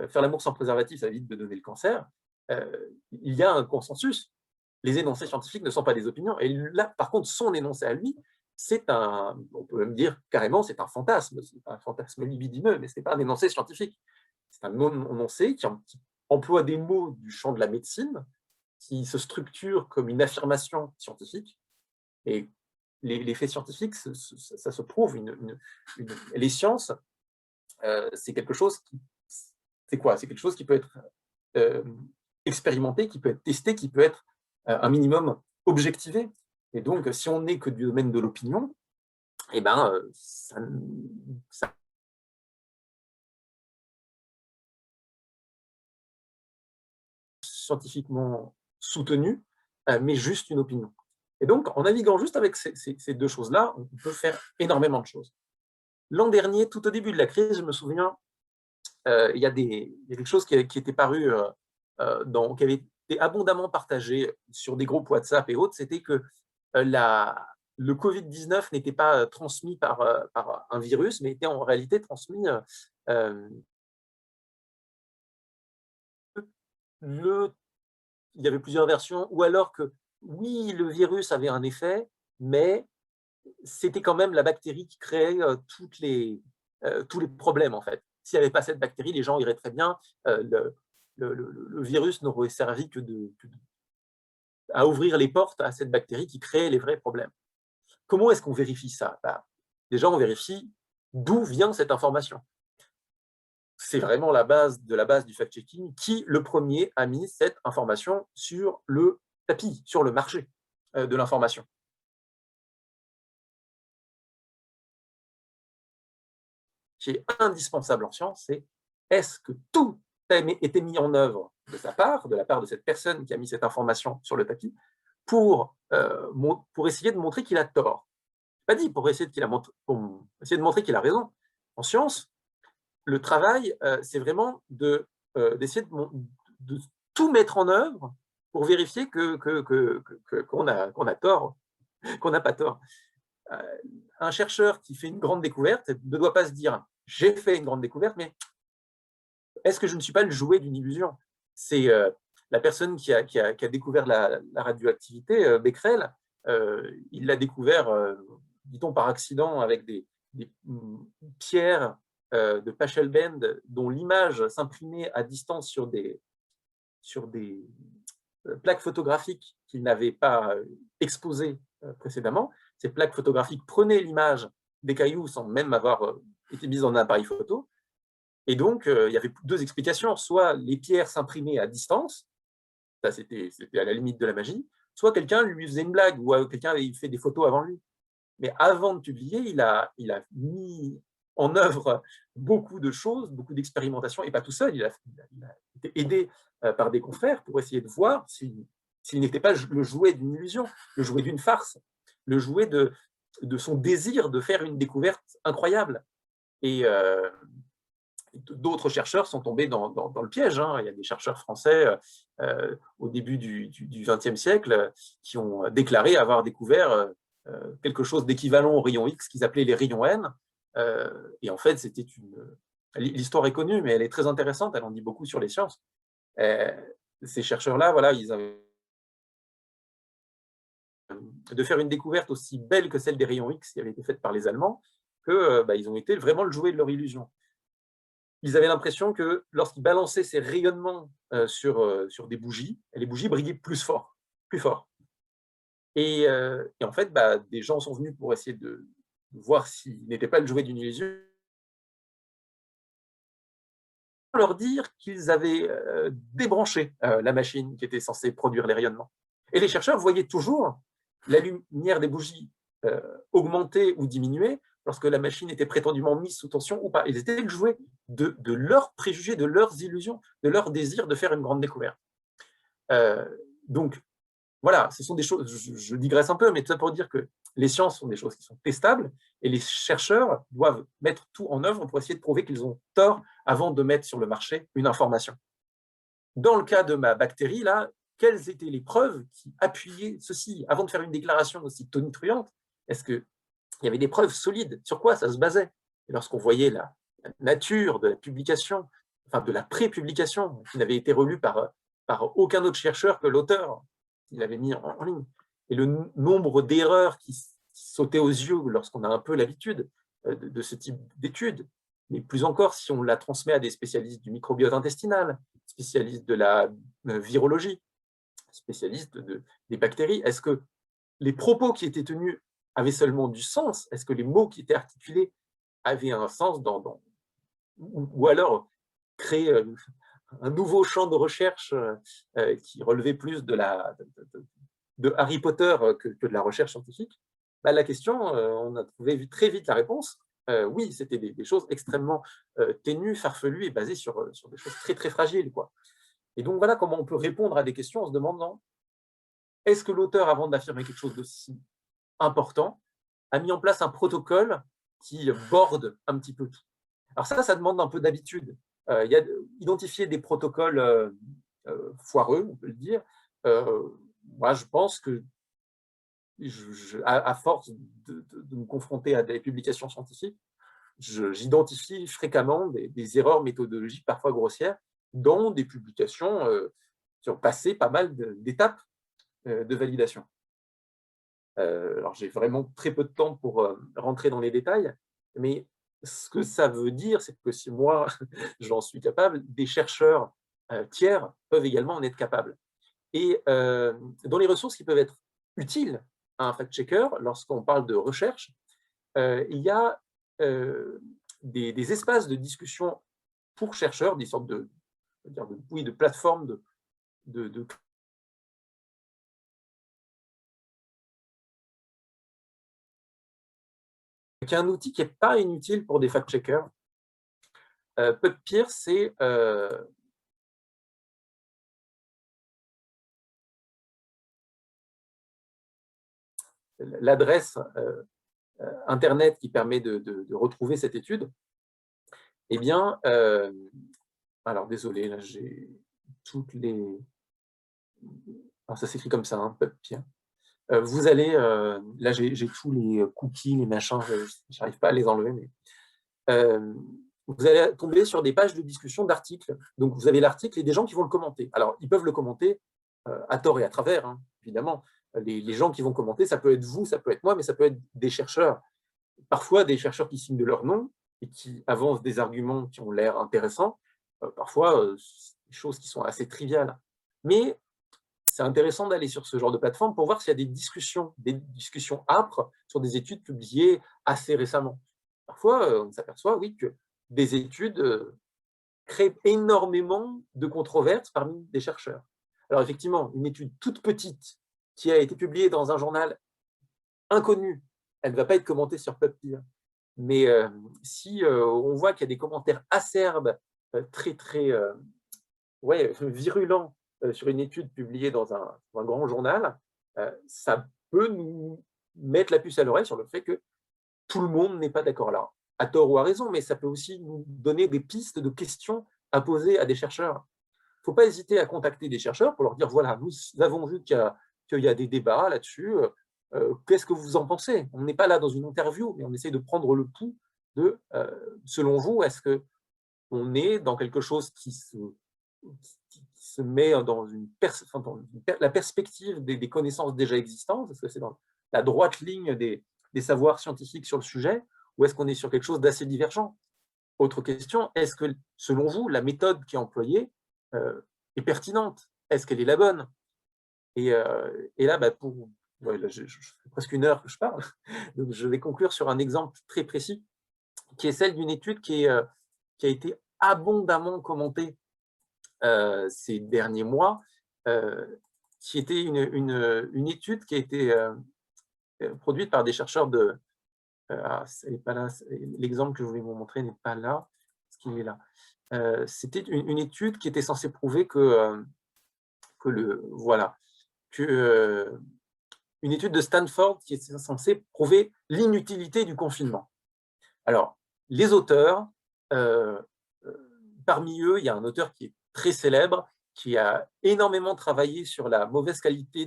faire l'amour sans préservatif, ça évite de donner le cancer, il y a un consensus. Les énoncés scientifiques ne sont pas des opinions. Et là, par contre, son énoncé à lui on peut même dire carrément, c'est un fantasme libidineux, mais ce n'est pas un énoncé scientifique. C'est un énoncé qui emploie des mots du champ de la médecine, qui se structure comme une affirmation scientifique, et les faits scientifiques, ça se prouve. Les sciences, c'est quelque chose qui... C'est quoi? C'est quelque chose qui peut être expérimenté, qui peut être testé, qui peut être un minimum objectivé. Et donc, si on n'est que du domaine de l'opinion, eh ben, ça scientifiquement soutenu, mais juste une opinion. Et donc, en naviguant juste avec ces deux choses-là, on peut faire énormément de choses. L'an dernier, tout au début de la crise, je me souviens, il y a quelque chose qui était paru, qui avait été abondamment partagé sur des groupes WhatsApp et autres, c'était que le Covid-19 n'était pas transmis par un virus, mais était en réalité transmis il y avait plusieurs versions, ou alors que oui, le virus avait un effet, mais c'était quand même la bactérie qui créait tous les problèmes, en fait. S'il n'y avait pas cette bactérie, les gens iraient très bien. Le virus n'aurait servi que à ouvrir les portes à cette bactérie qui créait les vrais problèmes. Comment est-ce qu'on vérifie ça? Déjà, on vérifie d'où vient cette information. C'est vraiment la base du fact-checking. Qui, le premier, a mis cette information sur le tapis, sur le marché de l'information? Qui est indispensable en science, c'est est-ce que tout a été mis en œuvre de sa part, de la part de cette personne qui a mis cette information sur le tapis, pour essayer de montrer qu'il a tort. Pas dit pour essayer de montrer qu'il a raison. En science, le travail, c'est vraiment d'essayer de tout mettre en œuvre pour vérifier qu'on a tort, qu'on n'a pas tort. Un chercheur qui fait une grande découverte ne doit pas se dire « j'ai fait une grande découverte, mais est-ce que je ne suis pas le jouet d'une illusion ?» C'est la personne qui a découvert la radioactivité, Becquerel, il l'a découvert, dit-on, par accident, avec des pierres de Pachelbel dont l'image s'imprimait à distance sur des plaques photographiques qu'il n'avait pas exposées précédemment. Ces plaques photographiques prenaient l'image des cailloux sans même avoir été mises en appareil photo. Et donc, il y avait deux explications. Soit les pierres s'imprimaient à distance, ça c'était à la limite de la magie, soit quelqu'un lui faisait une blague, ou quelqu'un avait fait des photos avant lui. Mais avant de publier, il a mis en œuvre beaucoup de choses, beaucoup d'expérimentations, et pas tout seul, il a été aidé par des confrères pour essayer de voir s'il n'était pas le jouet d'une illusion, le jouet d'une farce, le jouet de son désir de faire une découverte incroyable. Et d'autres chercheurs sont tombés dans le piège. Il y a des chercheurs français au début du XXe siècle qui ont déclaré avoir découvert quelque chose d'équivalent aux rayons X qu'ils appelaient les rayons N. Et en fait, c'était l'histoire est connue, mais elle est très intéressante, elle en dit beaucoup sur les sciences. Ces chercheurs-là, voilà, ils avaient de faire une découverte aussi belle que celle des rayons X qui avait été faite par les Allemands, qu'ils ont été vraiment le jouet de leur illusion. Ils avaient l'impression que lorsqu'ils balançaient ces rayonnements sur des bougies, les bougies brillaient plus fort, plus fort. Et en fait, des gens sont venus pour essayer de voir s'ils n'étaient pas le jouet d'une illusion, leur dire qu'ils avaient débranché la machine qui était censée produire les rayonnements. Et les chercheurs voyaient toujours la lumière des bougies augmenter ou diminuer lorsque la machine était prétendument mise sous tension ou pas. Ils étaient le jouet de leurs préjugés, de leurs illusions, de leur désir de faire une grande découverte. Donc, voilà, ce sont des choses, je digresse un peu, mais tout ça pour dire que les sciences sont des choses qui sont testables et les chercheurs doivent mettre tout en œuvre pour essayer de prouver qu'ils ont tort avant de mettre sur le marché une information. Dans le cas de ma bactérie, là, quelles étaient les preuves qui appuyaient ceci? Avant de faire une déclaration aussi tonitruante, est-ce qu'il y avait des preuves solides? Sur quoi ça se basait? Et lorsqu'on voyait la nature de la publication, enfin de la pré-publication, qui n'avait été relue par aucun autre chercheur que l'auteur, il l'avait mis en ligne. Et le nombre d'erreurs sauter aux yeux lorsqu'on a un peu l'habitude de ce type d'études. Mais plus encore, si on la transmet à des spécialistes du microbiote intestinal, spécialistes de la virologie, spécialistes des bactéries, est-ce que les propos qui étaient tenus avaient seulement du sens? Est-ce que les mots qui étaient articulés avaient un sens ou alors créer un nouveau champ de recherche qui relevait plus de Harry Potter que de la recherche scientifique? La question, on a trouvé très vite la réponse. Oui, c'était des choses extrêmement ténues, farfelues et basées sur des choses très, très fragiles, quoi. Et donc, voilà comment on peut répondre à des questions en se demandant est-ce que l'auteur, avant d'affirmer quelque chose de si important, a mis en place un protocole qui borde un petit peu tout? Alors ça demande un peu d'habitude. Il y a identifier des protocoles foireux, on peut le dire. Moi, je pense que à force de me confronter à des publications scientifiques, j'identifie fréquemment des erreurs méthodologiques parfois grossières dans des publications qui ont passé pas mal d'étapes de validation. Alors, j'ai vraiment très peu de temps pour rentrer dans les détails, mais ce que ça veut dire, c'est que si moi, j'en suis capable, des chercheurs tiers peuvent également en être capables. Et dans les ressources qui peuvent être utiles à un fact-checker, lorsqu'on parle de recherche, il y a des espaces de discussion pour chercheurs, des sortes de plateformes de qui est un outil qui n'est pas inutile pour des fact-checkers. PubPeer, c'est l'adresse Internet qui permet de retrouver cette étude. Eh bien, alors désolé, là j'ai toutes les... Alors, ça s'écrit comme ça, hein, PubPeer. Vous allez, là j'ai tous les cookies, les machins, je n'arrive pas à les enlever, mais vous allez tomber sur des pages de discussion d'articles. Donc vous avez l'article et des gens qui vont le commenter. Alors ils peuvent le commenter à tort et à travers, hein, évidemment. Les gens qui vont commenter, ça peut être vous, ça peut être moi, mais ça peut être des chercheurs. Parfois des chercheurs qui signent de leur nom et qui avancent des arguments qui ont l'air intéressants, parfois des choses qui sont assez triviales. Mais c'est intéressant d'aller sur ce genre de plateforme pour voir s'il y a des discussions âpres sur des études publiées assez récemment. Parfois, on s'aperçoit, oui, que des études créent énormément de controverses parmi des chercheurs. Alors effectivement, une étude toute petite qui a été publiée dans un journal inconnu, elle ne va pas être commentée sur PubPeer. Mais si on voit qu'il y a des commentaires acerbes, très, très virulents, sur une étude publiée dans un grand journal, ça peut nous mettre la puce à l'oreille sur le fait que tout le monde n'est pas d'accord. Alors, à tort ou à raison, mais ça peut aussi nous donner des pistes de questions à poser à des chercheurs. Il ne faut pas hésiter à contacter des chercheurs pour leur dire, voilà, nous avons vu qu'il y a des débats là-dessus, qu'est-ce que vous en pensez? On n'est pas là dans une interview, mais on essaie de prendre le pouls de, selon vous, est-ce qu'on est dans quelque chose qui se met dans la perspective des connaissances déjà existantes? Est-ce que c'est dans la droite ligne des savoirs scientifiques sur le sujet, ou est-ce qu'on est sur quelque chose d'assez divergent? Autre question, est-ce que, selon vous, la méthode qui est employée est pertinente? Est-ce qu'elle est la bonne? Et là, là fait presque une heure que je parle, donc je vais conclure sur un exemple très précis, qui est celle d'une étude qui a été abondamment commentée ces derniers mois, qui était une étude qui a été produite par des chercheurs de... l'exemple que je voulais vous montrer n'est pas là, est-ce qu'il est là? C'était une étude qui était censée prouver une étude de Stanford qui était censée prouver l'inutilité du confinement. Alors, les auteurs, parmi eux, il y a un auteur qui est très célèbre, qui a énormément travaillé sur la mauvaise qualité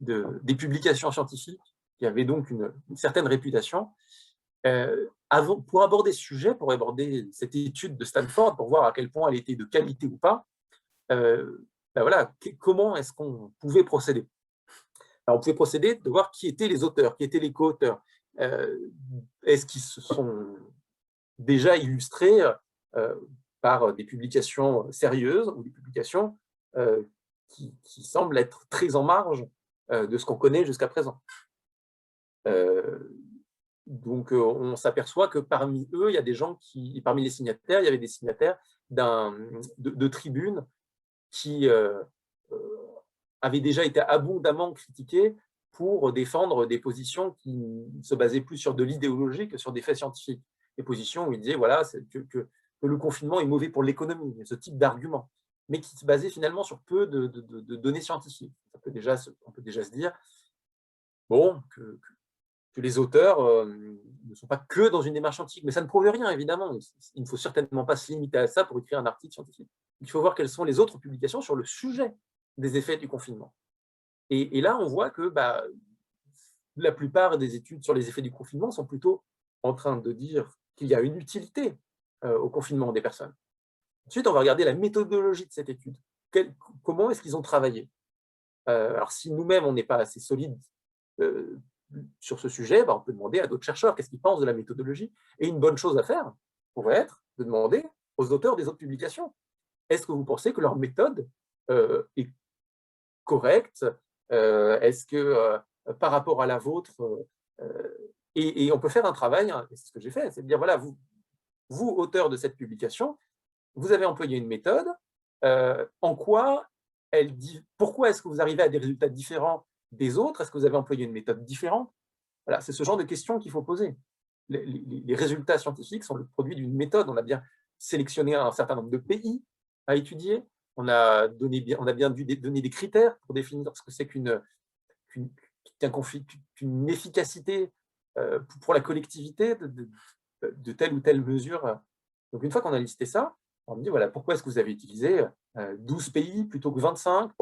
des publications scientifiques, qui avait donc une certaine réputation. Pour aborder ce sujet, pour aborder cette étude de Stanford, pour voir à quel point elle était de qualité ou pas, voilà, comment est-ce qu'on pouvait procéder? Alors, on pouvait procéder de voir qui étaient les auteurs, qui étaient les co-auteurs. Est-ce qu'ils se sont déjà illustrés par des publications sérieuses ou des publications qui semblent être très en marge de ce qu'on connaît jusqu'à présent. Donc, on s'aperçoit que parmi eux, il y a des gens qui, parmi les signataires, il y avait des signataires de tribunes qui avaient déjà été abondamment critiqués pour défendre des positions qui se basaient plus sur de l'idéologie que sur des faits scientifiques. Des positions où ils disaient voilà, que le confinement est mauvais pour l'économie, ce type d'argument, mais qui se basaient finalement sur peu de données scientifiques. On peut déjà se dire bon, que les auteurs ne sont pas que dans une démarche scientifique, mais ça ne prouve rien, évidemment. Il ne faut certainement pas se limiter à ça pour écrire un article scientifique. Il faut voir quelles sont les autres publications sur le sujet des effets du confinement. Et là, on voit que la plupart des études sur les effets du confinement sont plutôt en train de dire qu'il y a une utilité au confinement des personnes. Ensuite, on va regarder la méthodologie de cette étude. Comment est-ce qu'ils ont travaillé? Alors, si nous-mêmes, on n'est pas assez solide sur ce sujet, on peut demander à d'autres chercheurs qu'est-ce qu'ils pensent de la méthodologie. Et une bonne chose à faire pourrait être de demander aux auteurs des autres publications, est-ce que vous pensez que leur méthode est correcte? Est-ce que par rapport à la vôtre, et on peut faire un travail, c'est ce que j'ai fait, c'est de dire, voilà, vous, auteurs de cette publication, vous avez employé une méthode, en quoi elle dit, pourquoi est-ce que vous arrivez à des résultats différents des autres? Est-ce que vous avez employé une méthode différente? Voilà, c'est ce genre de questions qu'il faut poser. Les résultats scientifiques sont le produit d'une méthode. On a bien sélectionné un certain nombre de pays à étudier. On a bien dû donner des critères pour définir ce que c'est qu'une efficacité pour la collectivité de telle ou telle mesure. Donc, une fois qu'on a listé ça, on me dit, voilà, pourquoi est-ce que vous avez utilisé 12 pays plutôt que 25?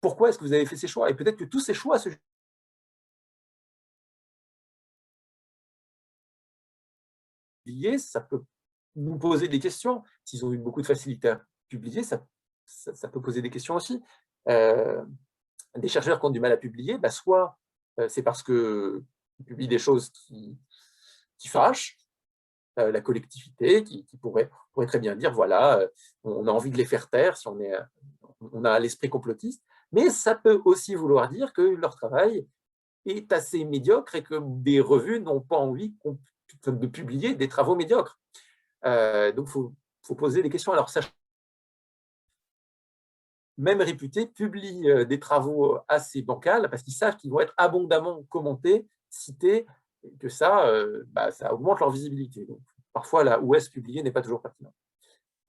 Pourquoi est-ce que vous avez fait ces choix? Et peut-être que tous ces choix se ça peut nous poser des questions. S'ils ont eu beaucoup de facilité à publier, ça peut poser des questions aussi. Des chercheurs qui ont du mal à publier, soit c'est parce qu'ils publient des choses qui fâchent la collectivité, qui pourrait très bien dire, voilà, on a envie de les faire taire si on a l'esprit complotiste, mais ça peut aussi vouloir dire que leur travail est assez médiocre et que des revues n'ont pas envie de publier des travaux médiocres. Donc, il faut poser des questions. Alors, même réputés, publient des travaux assez bancals parce qu'ils savent qu'ils vont être abondamment commentés, cités, et que ça augmente leur visibilité. Donc, parfois, la où est-ce publié n'est pas toujours pertinent.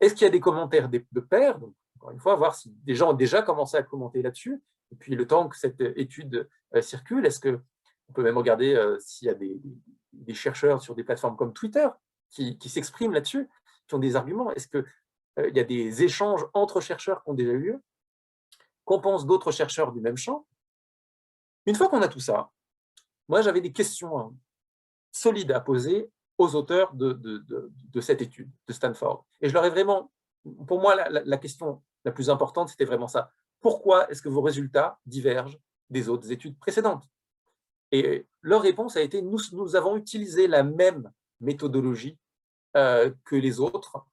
Est-ce qu'il y a des commentaires de pairs? Donc, encore une fois, voir si des gens ont déjà commencé à commenter là-dessus. Et puis, le temps que cette étude circule, est-ce qu'on peut même regarder s'il y a des chercheurs sur des plateformes comme Twitter qui s'expriment là-dessus, qui ont des arguments? Est-ce qu'il y a des échanges entre chercheurs qui ont déjà eu lieu? Qu'en pensent d'autres chercheurs du même champ? Une fois qu'on a tout ça, moi, j'avais des questions solides à poser aux auteurs de cette étude de Stanford. Et je leur ai vraiment, pour moi, la question la plus importante, c'était vraiment ça. Pourquoi est-ce que vos résultats divergent des autres études précédentes? Et leur réponse a été, nous avons utilisé la même méthodologie que les autres,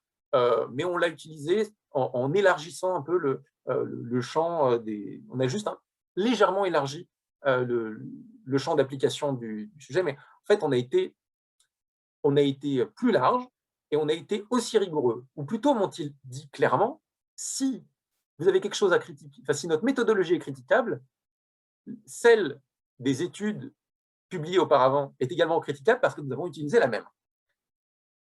mais on l'a utilisée en élargissant un peu le champ on a juste légèrement élargi le champ d'application du sujet, mais en fait, on a été plus large et on a été aussi rigoureux. Ou plutôt, m'ont-ils dit clairement, si vous avez quelque chose à critiquer, enfin, si notre méthodologie est critiquable, celle des études publiées auparavant est également critiquable parce que nous avons utilisé la même.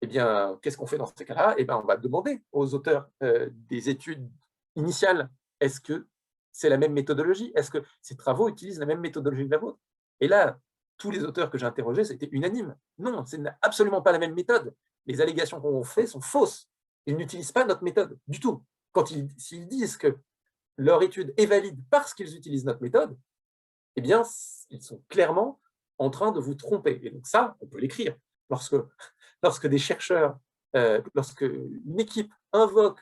Eh bien, qu'est-ce qu'on fait dans ces cas-là? Eh bien, on va demander aux auteurs des études initiales, est-ce que c'est la même méthodologie? Est-ce que ces travaux utilisent la même méthodologie que la vôtre? Et là, tous les auteurs que j'ai interrogés, c'était unanime. Non, ce n'est absolument pas la même méthode. Les allégations qu'on fait sont fausses. Ils n'utilisent pas notre méthode du tout. S'ils disent que leur étude est valide parce qu'ils utilisent notre méthode, eh bien, ils sont clairement en train de vous tromper. Et donc ça, on peut l'écrire. Lorsque des chercheurs, lorsque une équipe invoque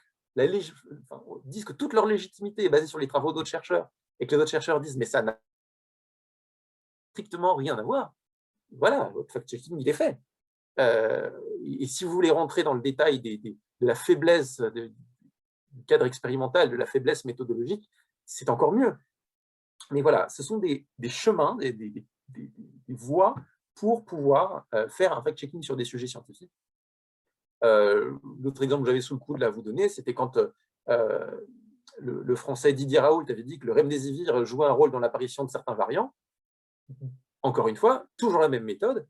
disent que toute leur légitimité est basée sur les travaux d'autres chercheurs, et que les autres chercheurs disent « mais ça n'a strictement rien à voir, voilà, votre fact-checking, il est fait. Et si vous voulez rentrer dans le détail de la faiblesse du cadre expérimental, de la faiblesse méthodologique, c'est encore mieux. Mais voilà, ce sont des chemins, des voies pour pouvoir faire un fact-checking sur des sujets scientifiques. L'autre exemple que j'avais sous le coude à vous donner, c'était quand le Français Didier Raoult avait dit que le remdesivir jouait un rôle dans l'apparition de certains variants. Encore une fois, toujours la même méthode.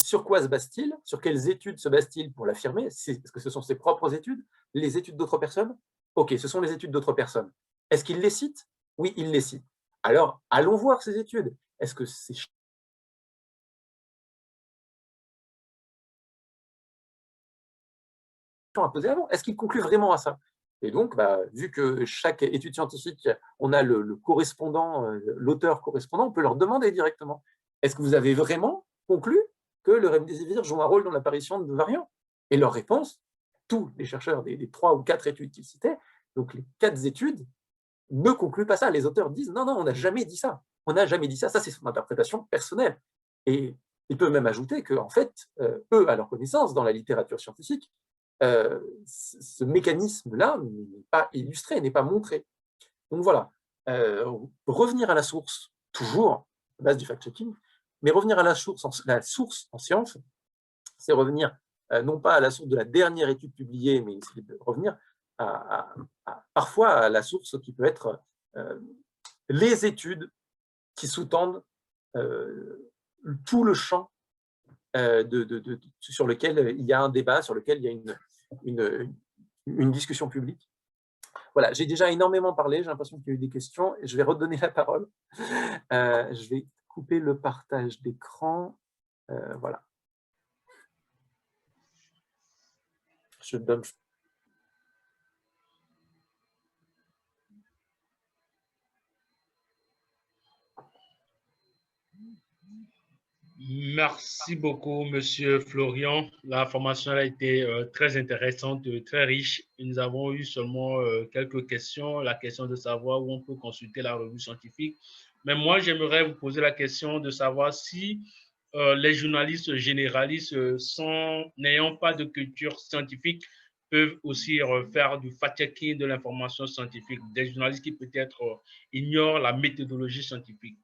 Sur quoi se base-t-il? Sur quelles études se base-t-il pour l'affirmer? Est-ce que ce sont ses propres études? Les études d'autres personnes? Ok, ce sont les études d'autres personnes. Est-ce qu'il les cite? Oui, il les cite. Alors, allons voir ces études. Est-ce que c'est à poser avant? Est-ce qu'il conclut vraiment à ça? Et donc, vu que chaque étude scientifique, on a le correspondant, l'auteur correspondant, on peut leur demander directement. Est-ce que vous avez vraiment conclu que le remdesivir joue un rôle dans l'apparition de variants? Et leur réponse, tous les chercheurs des 3 ou 4 études qu'ils citaient, donc les 4 études, ne concluent pas ça. Les auteurs disent non, non, on n'a jamais dit ça. On n'a jamais dit ça. Ça, c'est son interprétation personnelle. Et ils peuvent même ajouter qu'en fait, eux, à leur connaissance, dans la littérature scientifique, ce mécanisme-là n'est pas illustré, n'est pas montré. Donc voilà, revenir à la source, toujours, à la base du fact-checking, mais revenir à la source en science, c'est revenir non pas à la source de la dernière étude publiée, mais essayer de revenir parfois à la source qui peut être les études qui sous-tendent tout le champ sur lequel il y a un débat, sur lequel il y a une discussion publique. Voilà, j'ai déjà énormément parlé, j'ai l'impression qu'il y a eu des questions, et je vais redonner la parole. Je vais couper le partage d'écran. Voilà. Je donne... Merci beaucoup, Monsieur Florian. La formation a été très intéressante, très riche. Nous avons eu seulement quelques questions. La question de savoir où on peut consulter la revue scientifique. Mais moi, j'aimerais vous poser la question de savoir si les journalistes généralistes, n'ayant pas de culture scientifique, peuvent aussi faire du fact-checking de l'information scientifique. Des journalistes qui peut-être ignorent la méthodologie scientifique.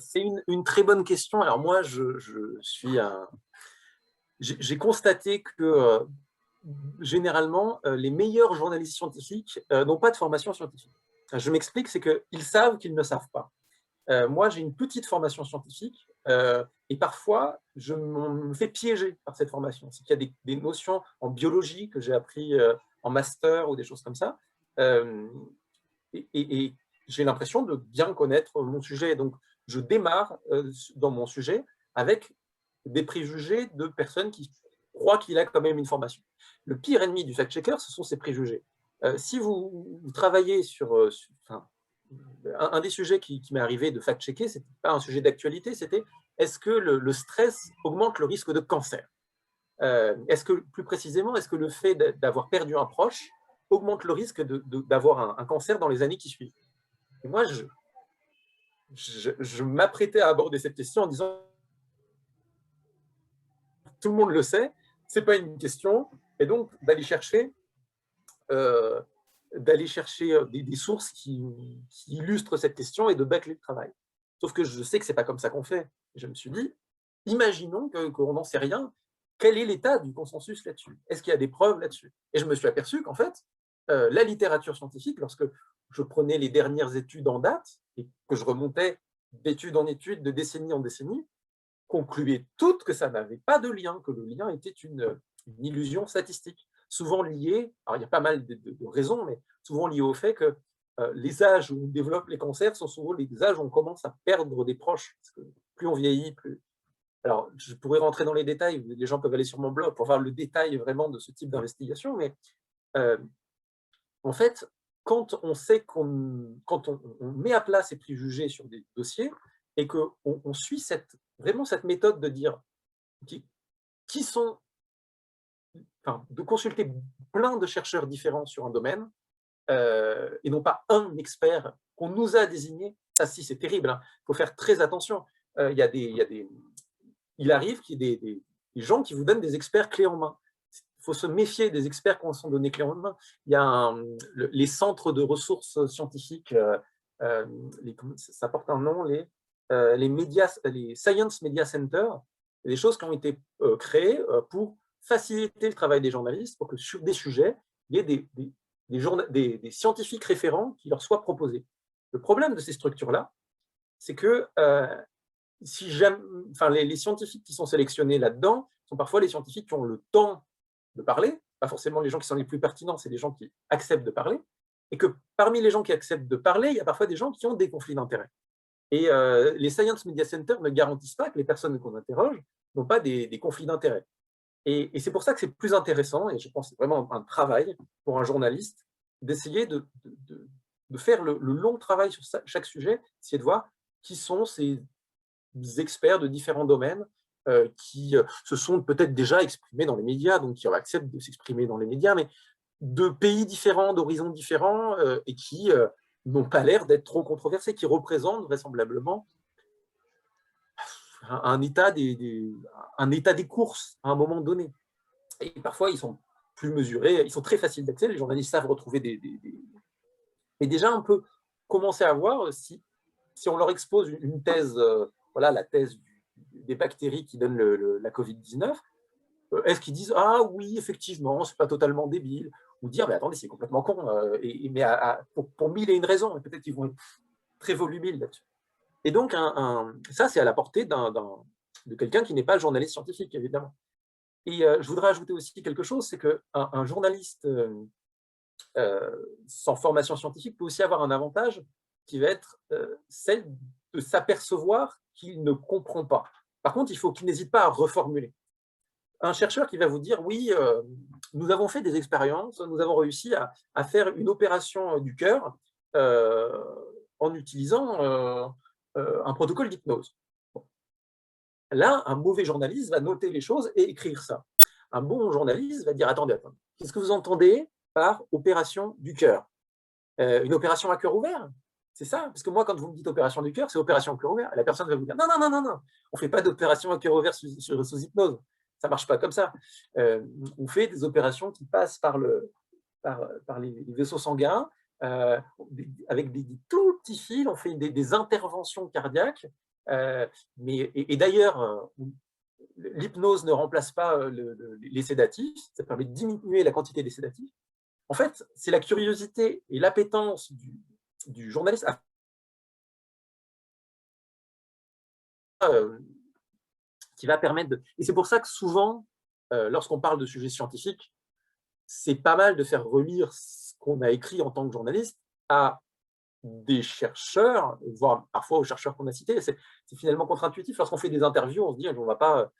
C'est une très bonne question. Alors moi, j'ai constaté que généralement, les meilleurs journalistes scientifiques n'ont pas de formation scientifique. Je m'explique, c'est qu'ils savent qu'ils ne savent pas. Moi, j'ai une petite formation scientifique et parfois, je me fais piéger par cette formation. C'est qu'il y a des notions en biologie que j'ai appris en master ou des choses comme ça. Et j'ai l'impression de bien connaître mon sujet. Donc, je démarre dans mon sujet avec des préjugés de personnes qui croient qu'il a quand même une formation. Le pire ennemi du fact-checker, ce sont ces préjugés. Si vous travaillez un des sujets qui m'est arrivé de fact-checker, ce n'était pas un sujet d'actualité, c'était est-ce que le stress augmente le risque de cancer? Est-ce que, plus précisément, est-ce que le fait d'avoir perdu un proche augmente le risque d'avoir un cancer dans les années qui suivent? Et moi, je m'apprêtais à aborder cette question en disant tout le monde le sait, ce n'est pas une question, et donc d'aller chercher des sources qui illustrent cette question et de bâcler le travail. Sauf que je sais que ce n'est pas comme ça qu'on fait. Je me suis dit, imaginons qu'on n'en sait rien, quel est l'état du consensus là-dessus? Est-ce qu'il y a des preuves là-dessus? Et je me suis aperçu qu'en fait, la littérature scientifique, lorsque je prenais les dernières études en date, et que je remontais d'étude en étude, de décennie en décennie, concluaient toutes que ça n'avait pas de lien, que le lien était une illusion statistique, souvent liée, alors il y a pas mal de raisons, mais souvent liée au fait que les âges où on développe les cancers sont souvent les âges où on commence à perdre des proches, parce que plus on vieillit, plus... Alors, je pourrais rentrer dans les détails, les gens peuvent aller sur mon blog pour voir le détail vraiment de ce type d'investigation, mais en fait, quand on sait quand on met à plat ces préjugés sur des dossiers et qu'on suit vraiment cette méthode de dire qui sont, enfin, de consulter plein de chercheurs différents sur un domaine et non pas un expert qu'on nous a désigné, ça, si, c'est terrible. Il faut faire très attention. Il arrive qu'il y ait des gens qui vous donnent des experts clés en main. Il faut se méfier des experts qui sont donnés clés en main. Il y a les centres de ressources scientifiques, ça porte un nom, les Science Media Center, des choses qui ont été créées pour faciliter le travail des journalistes, pour que sur des sujets, il y ait des scientifiques référents qui leur soient proposés. Le problème de ces structures-là, c'est que les scientifiques qui sont sélectionnés là-dedans sont parfois les scientifiques qui ont le temps de parler, pas forcément les gens qui sont les plus pertinents, c'est les gens qui acceptent de parler, et que parmi les gens qui acceptent de parler, il y a parfois des gens qui ont des conflits d'intérêts. Et les Science Media Centers ne garantissent pas que les personnes qu'on interroge n'ont pas des conflits d'intérêts. Et c'est pour ça que c'est plus intéressant, et je pense que c'est vraiment un travail pour un journaliste, d'essayer de faire le long travail sur chaque sujet, essayer de voir qui sont ces experts de différents domaines qui se sont peut-être déjà exprimés dans les médias, donc qui acceptent de s'exprimer dans les médias, mais de pays différents, d'horizons différents, et qui n'ont pas l'air d'être trop controversés, qui représentent vraisemblablement un état des courses à un moment donné. Et parfois, ils sont plus mesurés, ils sont très faciles d'accès, les journalistes savent retrouver Mais déjà, on peut commencer à voir si on leur expose une thèse, voilà, la thèse des bactéries qui donnent la Covid-19, est-ce qu'ils disent « Ah oui, effectivement, c'est pas totalement débile », ou dire « Mais attendez, c'est complètement con, mais pour mille et une raisons, et peut-être qu'ils vont être très volubiles là-dessus. » Et donc, ça, c'est à la portée de quelqu'un qui n'est pas journaliste scientifique, évidemment. Et je voudrais ajouter aussi quelque chose, c'est qu'un journaliste sans formation scientifique peut aussi avoir un avantage qui va être celle de s'apercevoir qu'il ne comprend pas. Par contre, il faut qu'il n'hésite pas à reformuler. Un chercheur qui va vous dire « Oui, nous avons fait des expériences, nous avons réussi à faire une opération du cœur en utilisant un protocole d'hypnose. » Là, un mauvais journaliste va noter les choses et écrire ça. Un bon journaliste va dire « Attendez, qu'est-ce que vous entendez par opération du cœur? Une opération à cœur ouvert? C'est ça? Parce que moi, quand vous me dites opération du cœur, c'est opération à cœur ouvert. La personne va vous dire non, non, non, non, non, on ne fait pas d'opération à cœur ouvert sous hypnose. Ça ne marche pas comme ça. On fait des opérations qui passent par les vaisseaux sanguins, avec des tout petits fils, on fait des interventions cardiaques. Et d'ailleurs, l'hypnose ne remplace pas les sédatifs, ça permet de diminuer la quantité des sédatifs. En fait, c'est la curiosité et l'appétence du journaliste qui va permettre de… Et c'est pour ça que souvent, lorsqu'on parle de sujets scientifiques, c'est pas mal de faire relire ce qu'on a écrit en tant que journaliste à des chercheurs, voire parfois aux chercheurs qu'on a cités. C'est finalement contre-intuitif. Lorsqu'on fait des interviews, on se dit on ne va pas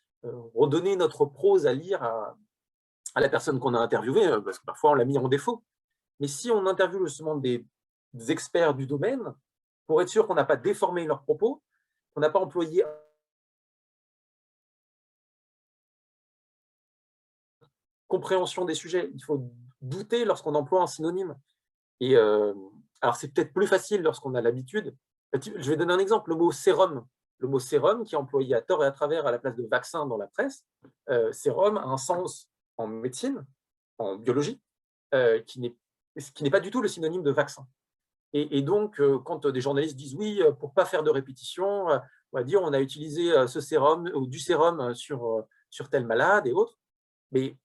redonner notre prose à lire à la personne qu'on a interviewée, parce que parfois on l'a mis en défaut. Mais si on interviewe justement des experts du domaine, pour être sûr qu'on n'a pas déformé leurs propos, qu'on n'a pas employé compréhension des sujets, il faut douter lorsqu'on emploie un synonyme. Et alors c'est peut-être plus facile lorsqu'on a l'habitude. Je vais donner un exemple, le mot sérum. Le mot sérum, qui est employé à tort et à travers à la place de vaccin dans la presse, sérum a un sens en médecine, en biologie, qui n'est pas du tout le synonyme de vaccin. Et donc, quand des journalistes disent oui, pour ne pas faire de répétition, on va dire on a utilisé ce sérum ou du sérum sur tel malade et autres, mais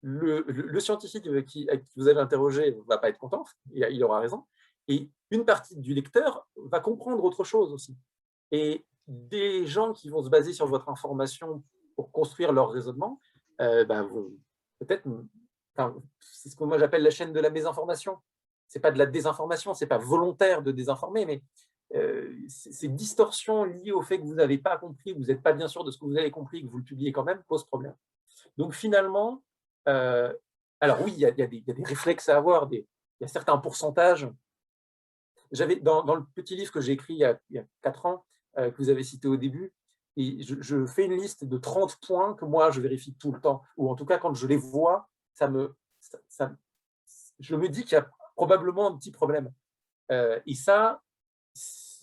le scientifique qui vous avez interrogé ne va pas être content, il aura raison, et une partie du lecteur va comprendre autre chose aussi. Et des gens qui vont se baser sur votre information pour construire leur raisonnement, vont peut-être… c'est ce que moi j'appelle la chaîne de la mésinformation. Ce n'est pas de la désinformation, ce n'est pas volontaire de désinformer, mais ces distorsions liées au fait que vous n'avez pas compris, que vous n'êtes pas bien sûr de ce que vous avez compris, que vous le publiez quand même, posent problème. Donc finalement, alors oui, il y a des réflexes à avoir, il y a certains pourcentages. J'avais dans le petit livre que j'ai écrit il y a 4 ans, que vous avez cité au début, et je fais une liste de 30 points que moi je vérifie tout le temps, ou en tout cas quand je les vois, je me dis qu'il y a probablement un petit problème. Et ça,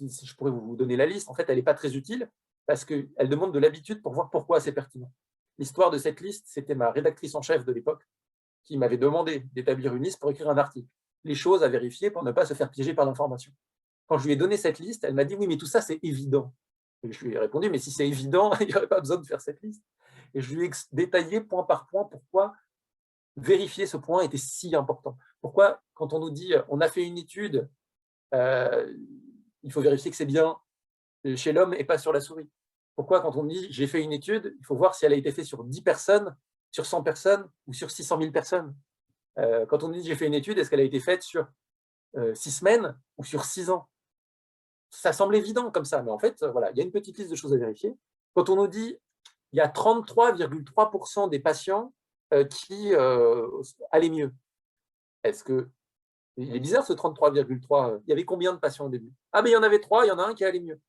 si je pourrais vous donner la liste, en fait, elle n'est pas très utile parce qu'elle demande de l'habitude pour voir pourquoi c'est pertinent. L'histoire de cette liste, c'était ma rédactrice en chef de l'époque qui m'avait demandé d'établir une liste pour écrire un article. Les choses à vérifier pour ne pas se faire piéger par l'information. Quand je lui ai donné cette liste, elle m'a dit « Oui, mais tout ça, c'est évident ». Et je lui ai répondu « Mais si c'est évident, il n'y aurait pas besoin de faire cette liste ». Et je lui ai détaillé point par point pourquoi vérifier ce point était si important. Pourquoi, quand on nous dit « On a fait une étude, il faut vérifier que c'est bien chez l'homme et pas sur la souris ». Pourquoi, quand on dit « J'ai fait une étude, il faut voir si elle a été faite sur 10 personnes, sur 100 personnes ou sur 600 000 personnes ». Quand on dit « J'ai fait une étude, est-ce qu'elle a été faite sur 6 semaines ou sur 6 ans ?» Ça semble évident comme ça, mais en fait, voilà, il y a une petite liste de choses à vérifier. Quand on nous dit il y a 33,3% des patients qui allaient mieux. Est-ce que il est bizarre ce 33,3. Il y avait combien de patients au début? Ah, mais il y en avait 3, il y en a un qui allait mieux.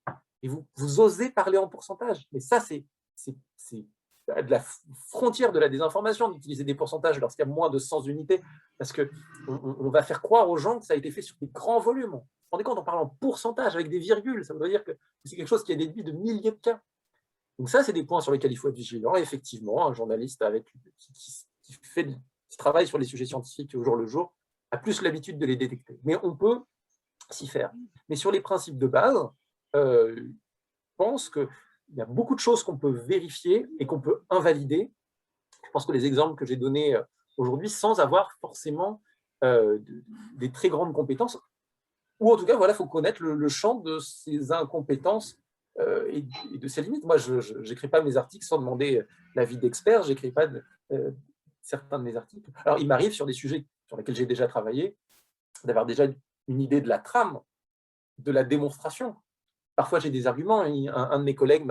Et vous osez parler en pourcentage. Mais ça, c'est de la frontière de la désinformation d'utiliser des pourcentages lorsqu'il y a moins de 100 unités, parce qu'on va faire croire aux gens que ça a été fait sur des grands volumes. Vous vous rendez compte, on parle en pourcentage avec des virgules, ça veut dire que c'est quelque chose qui est déduit de milliers de cas. Donc ça, c'est des points sur lesquels il faut être vigilant. Et effectivement, un journaliste qui travaille sur les sujets scientifiques au jour le jour a plus l'habitude de les détecter. Mais on peut s'y faire. Mais sur les principes de base, je pense qu'il y a beaucoup de choses qu'on peut vérifier et qu'on peut invalider. Je pense que les exemples que j'ai donnés aujourd'hui, sans avoir forcément des très grandes compétences, ou en tout cas, voilà, il faut connaître le champ de ces incompétences et de ses limites. Moi, je n'écris pas mes articles sans demander l'avis d'experts, je n'écris pas certains de mes articles. Alors, il m'arrive sur des sujets sur lesquels j'ai déjà travaillé, d'avoir déjà une idée de la trame, de la démonstration. Parfois, j'ai des arguments. Un de mes collègues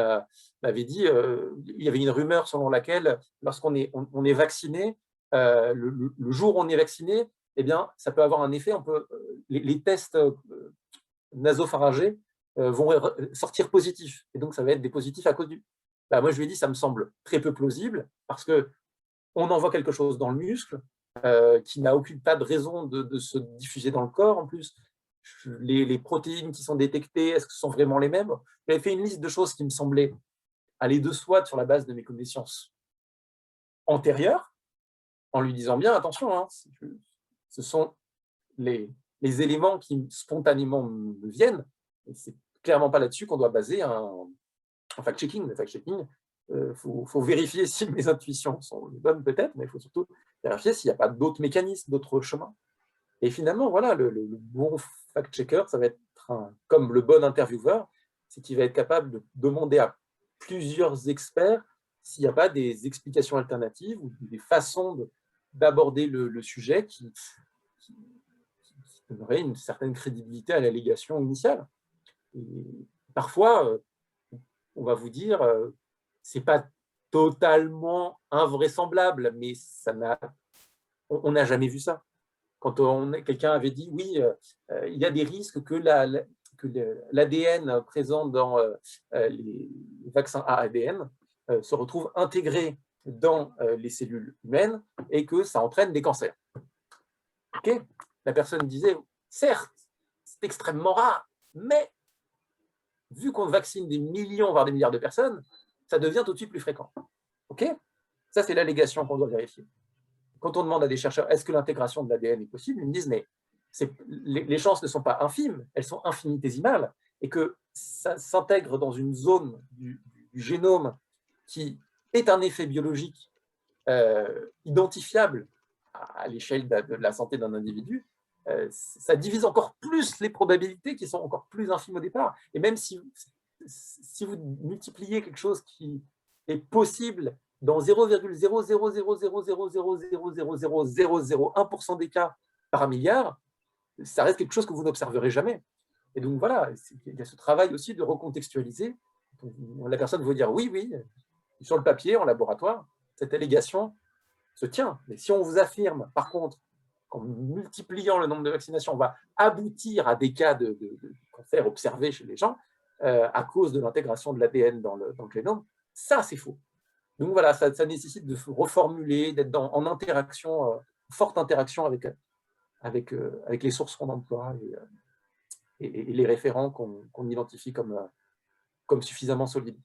m'avait dit il y avait une rumeur selon laquelle, lorsqu'on est vacciné, le jour où on est vacciné, eh bien, ça peut avoir un effet. Les tests nasopharyngés vont sortir positifs. Et donc, ça va être des positifs à cause du… moi, je lui ai dit ça me semble très peu plausible parce qu'on envoie quelque chose dans le muscle qui n'a aucune pas de raison de se diffuser dans le corps. En plus, les protéines qui sont détectées, est-ce que ce sont vraiment les mêmes? J'avais fait une liste de choses qui me semblaient aller de soi sur la base de mes connaissances antérieures, en lui disant bien, attention, hein, ce sont les éléments qui spontanément me viennent, et c'est clairement pas là-dessus qu'on doit baser un fact-checking. Le fact-checking, faut vérifier si mes intuitions sont les bonnes peut-être, mais il faut surtout vérifier s'il n'y a pas d'autres mécanismes, d'autres chemins. Et finalement, voilà, le bon fact-checker, ça va être comme le bon intervieweur, c'est qu'il va être capable de demander à plusieurs experts s'il n'y a pas des explications alternatives ou des façons d'aborder le sujet qui donnerait une certaine crédibilité à l'allégation initiale. Et parfois, on va vous dire, c'est pas totalement invraisemblable, mais on n'a jamais vu ça. Quand quelqu'un avait dit, oui, il y a des risques que l'ADN présent dans les vaccins ARN se retrouve intégré dans les cellules humaines et que ça entraîne des cancers. Okay, la personne disait, certes, c'est extrêmement rare, mais vu qu'on vaccine des millions, voire des milliards de personnes, ça devient tout de suite plus fréquent. Okay, ça, c'est l'allégation qu'on doit vérifier. Quand on demande à des chercheurs, est-ce que l'intégration de l'ADN est possible, ils me disent, mais les chances ne sont pas infimes, elles sont infinitésimales, et que ça s'intègre dans une zone du génome qui est un effet biologique identifiable à l'échelle de la santé d'un individu, ça divise encore plus les probabilités qui sont encore plus infimes au départ. Et même si vous multipliez quelque chose qui est possible dans 0,0000000000001% des cas par milliard, ça reste quelque chose que vous n'observerez jamais. Et donc voilà, il y a ce travail aussi de recontextualiser. La personne veut dire oui, oui, sur le papier, en laboratoire, cette allégation se tient. Mais si on vous affirme, par contre, qu'en multipliant le nombre de vaccinations, on va aboutir à des cas de cancer observés chez les gens à cause de l'intégration de l'ADN dans le génome, ça, c'est faux. Donc voilà, ça nécessite de reformuler, d'être en interaction, forte interaction avec les sources qu'on emploie. et les référents qu'on identifie comme suffisamment solides.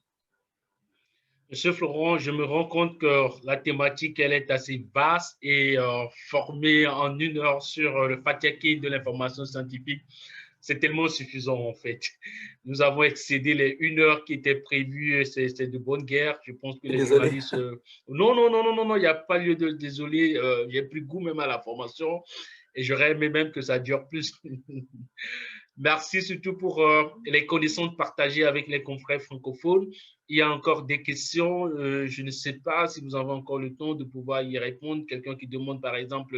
Monsieur Florent, je me rends compte que la thématique, elle est assez vaste et formée en 1 heure sur le fact-checking de l'information scientifique, c'est tellement suffisant en fait. Nous avons excédé les 1 heure qui étaient prévues, c'est de bonne guerre. Je pense que les Désolé. journalistes... Non, non, non, non, non, non, il n'y a pas lieu de désolé. J'ai pris goût même à la formation et j'aurais aimé même que ça dure plus. Merci surtout pour les connaissances partagées avec les confrères francophones. Il y a encore des questions. Je ne sais pas si vous avez encore le temps de pouvoir y répondre. Quelqu'un qui demande, par exemple,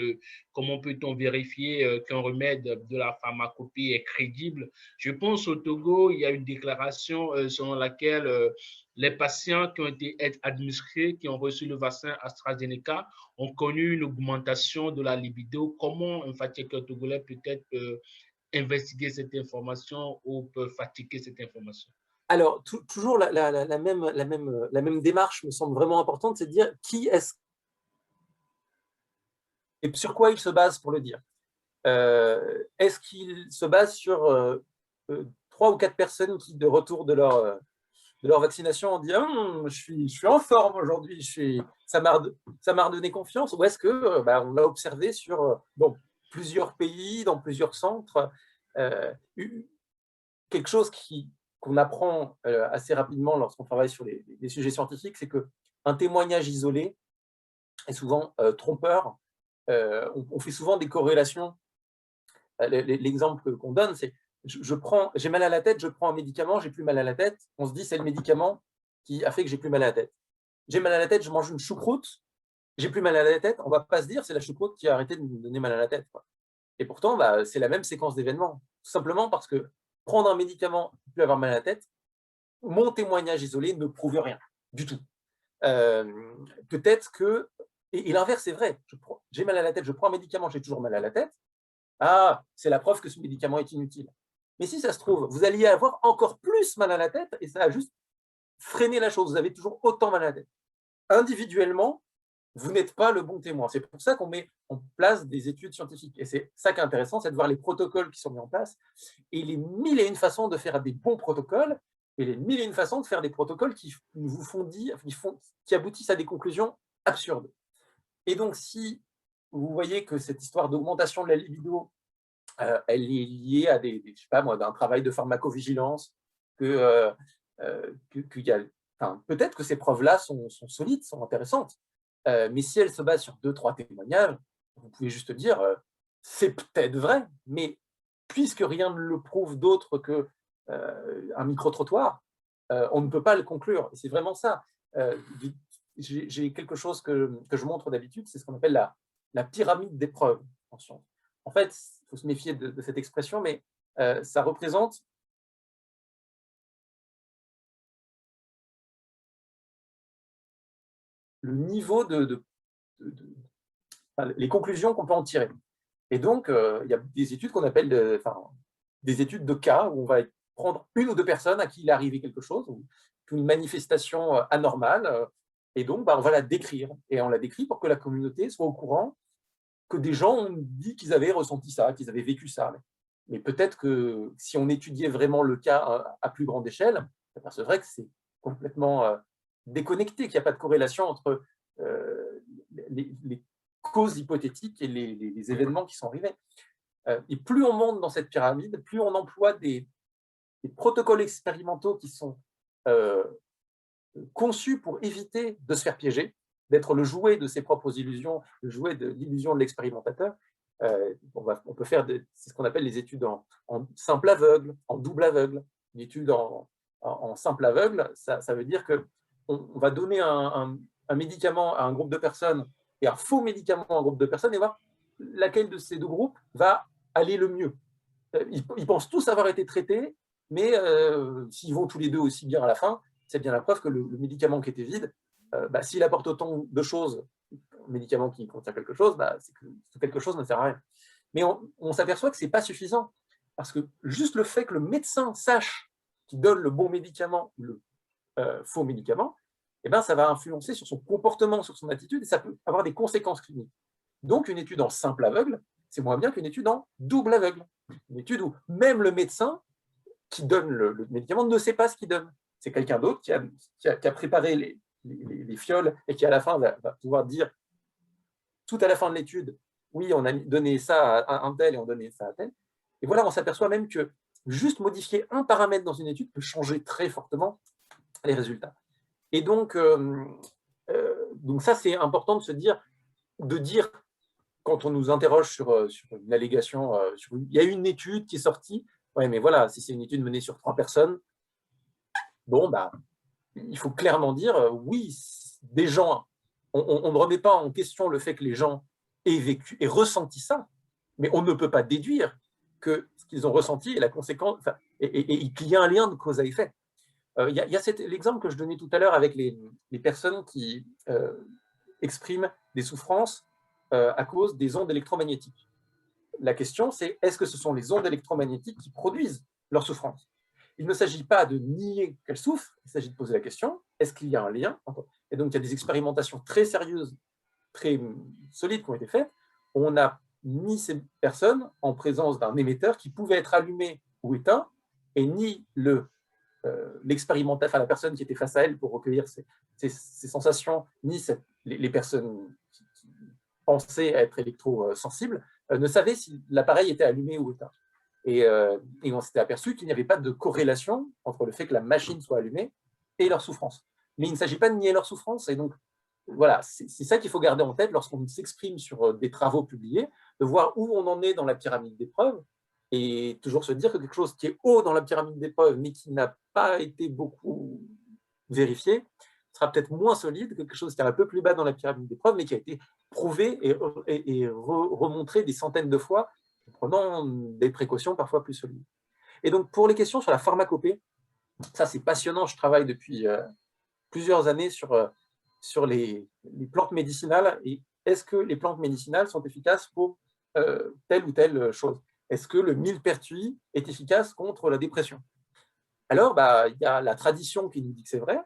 comment peut-on vérifier qu'un remède de la pharmacopée est crédible? Je pense au Togo, il y a une déclaration selon laquelle les patients qui ont été administrés, qui ont reçu le vaccin AstraZeneca, ont connu une augmentation de la libido. Comment un fact-checker togolais peut-être investiguer cette information ou peuvent fatiguer cette information? Alors, toujours la même démarche me semble vraiment importante, c'est de dire qui est-ce et sur quoi il se base pour le dire. Est-ce qu'il se base sur 3 ou 4 personnes qui, de retour de leur vaccination, ont dit je suis en forme aujourd'hui, ça m'a redonné confiance, ou est-ce que on l'a observé sur plusieurs pays, dans plusieurs centres, quelque chose qu'on apprend assez rapidement lorsqu'on travaille sur les sujets scientifiques, c'est qu'un témoignage isolé est souvent trompeur. On fait souvent des corrélations. L'exemple qu'on donne, c'est j'ai mal à la tête, je prends un médicament, j'ai plus mal à la tête. On se dit c'est le médicament qui a fait que j'ai plus mal à la tête. J'ai mal à la tête, je mange une choucroute, j'ai plus mal à la tête. On va pas se dire c'est la choucroute qui a arrêté de me donner mal à la tête, quoi. Et pourtant, c'est la même séquence d'événements. Tout simplement parce que prendre un médicament et plus avoir mal à la tête, mon témoignage isolé ne prouve rien du tout. Peut-être que, et l'inverse est vrai, j'ai mal à la tête, je prends un médicament, j'ai toujours mal à la tête. Ah, c'est la preuve que ce médicament est inutile. Mais si ça se trouve, vous alliez avoir encore plus mal à la tête et ça a juste freiné la chose. Vous avez toujours autant mal à la tête. Individuellement, vous n'êtes pas le bon témoin. C'est pour ça qu'on met en place des études scientifiques. Et c'est ça qui est intéressant, c'est de voir les protocoles qui sont mis en place et les 1001 façons de faire des bons protocoles et les 1001 façons de faire des protocoles qui vous font dire, qui aboutissent à des conclusions absurdes. Et donc, si vous voyez que cette histoire d'augmentation de la libido, elle est liée à je sais pas moi, d'un travail de pharmacovigilance, peut-être que ces preuves-là sont solides, sont intéressantes. Mais si elle se base sur 2-3 témoignages, vous pouvez juste dire c'est peut-être vrai, mais puisque rien ne le prouve d'autre qu'un micro-trottoir, on ne peut pas le conclure. C'est vraiment ça. J'ai quelque chose que je montre d'habitude, c'est ce qu'on appelle la pyramide des preuves en science. En fait, il faut se méfier de cette expression, mais ça représente le niveau les conclusions qu'on peut en tirer. Et donc, il y a des études qu'on appelle des études de cas, où on va prendre 1 ou 2 personnes à qui il est arrivé quelque chose, ou une manifestation anormale, et donc on va la décrire. Et on la décrit pour que la communauté soit au courant que des gens ont dit qu'ils avaient ressenti ça, qu'ils avaient vécu ça. Mais peut-être que si on étudiait vraiment le cas à plus grande échelle, on s'apercevrait que c'est complètement déconnecté, qu'il n'y a pas de corrélation entre les causes hypothétiques et les événements qui sont arrivés. Et plus on monte dans cette pyramide, plus on emploie des protocoles expérimentaux qui sont conçus pour éviter de se faire piéger, d'être le jouet de ses propres illusions, le jouet de l'illusion de l'expérimentateur. On peut faire, c'est ce qu'on appelle les études en simple aveugle, en double aveugle. Une étude en simple aveugle, ça veut dire qu'on va donner un médicament à un groupe de personnes et un faux médicament à un groupe de personnes et voir laquelle de ces 2 groupes va aller le mieux. Ils pensent tous avoir été traités, mais s'ils vont tous les 2 aussi bien à la fin, c'est bien la preuve que le médicament qui était vide, s'il apporte autant de choses, un médicament qui contient quelque chose, c'est que quelque chose ne sert à rien. Mais on s'aperçoit que ce n'est pas suffisant, parce que juste le fait que le médecin sache qu'il donne le bon médicament ou le faux médicament, ça va influencer sur son comportement, sur son attitude, et ça peut avoir des conséquences cliniques. Donc, une étude en simple aveugle, c'est moins bien qu'une étude en double aveugle. Une étude où même le médecin qui donne le médicament ne sait pas ce qu'il donne. C'est quelqu'un d'autre qui a préparé les fioles et qui, à la fin, va pouvoir dire, tout à la fin de l'étude, oui, on a donné ça à un tel et on a donné ça à tel. Et voilà, on s'aperçoit même que juste modifier un paramètre dans une étude peut changer très fortement les résultats. Et donc ça, c'est important de dire, quand on nous interroge sur une allégation, il y a une étude qui est sortie, ouais, mais voilà, si c'est une étude menée sur 3 personnes, bon, bah, il faut clairement dire, oui, des gens, on ne remet pas en question le fait que les gens aient vécu et ressenti ça, mais on ne peut pas déduire que ce qu'ils ont ressenti est la conséquence, et qu'il y a un lien de cause à effet. Il y a l'exemple que je donnais tout à l'heure avec les personnes qui expriment des souffrances à cause des ondes électromagnétiques. La question, c'est est-ce que ce sont les ondes électromagnétiques qui produisent leur souffrance? Il ne s'agit pas de nier qu'elles souffrent, il s'agit de poser la question, est-ce qu'il y a un lien? Et donc, il y a des expérimentations très sérieuses, très solides qui ont été faites. On a mis ces personnes en présence d'un émetteur qui pouvait être allumé ou éteint, et ni l'expérimentateur, enfin la personne qui était face à elle pour recueillir ces sensations, ni les personnes qui pensaient être électrosensibles, ne savaient si l'appareil était allumé ou éteint. Et on s'était aperçu qu'il n'y avait pas de corrélation entre le fait que la machine soit allumée et leur souffrance. Mais il ne s'agit pas de nier leur souffrance, et donc voilà, c'est ça qu'il faut garder en tête lorsqu'on s'exprime sur des travaux publiés, de voir où on en est dans la pyramide des preuves, et toujours se dire que quelque chose qui est haut dans la pyramide des preuves, mais qui n'a pas été beaucoup vérifié, sera peut-être moins solide que quelque chose qui est un peu plus bas dans la pyramide des preuves, mais qui a été prouvé et remontré des centaines de fois, en prenant des précautions parfois plus solides. Et donc, pour les questions sur la pharmacopée, ça c'est passionnant, je travaille depuis plusieurs années sur les plantes médicinales, et est-ce que les plantes médicinales sont efficaces pour telle ou telle chose? Est-ce que le millepertuis est efficace contre la dépression? Alors, il y a la tradition qui nous dit que c'est vrai,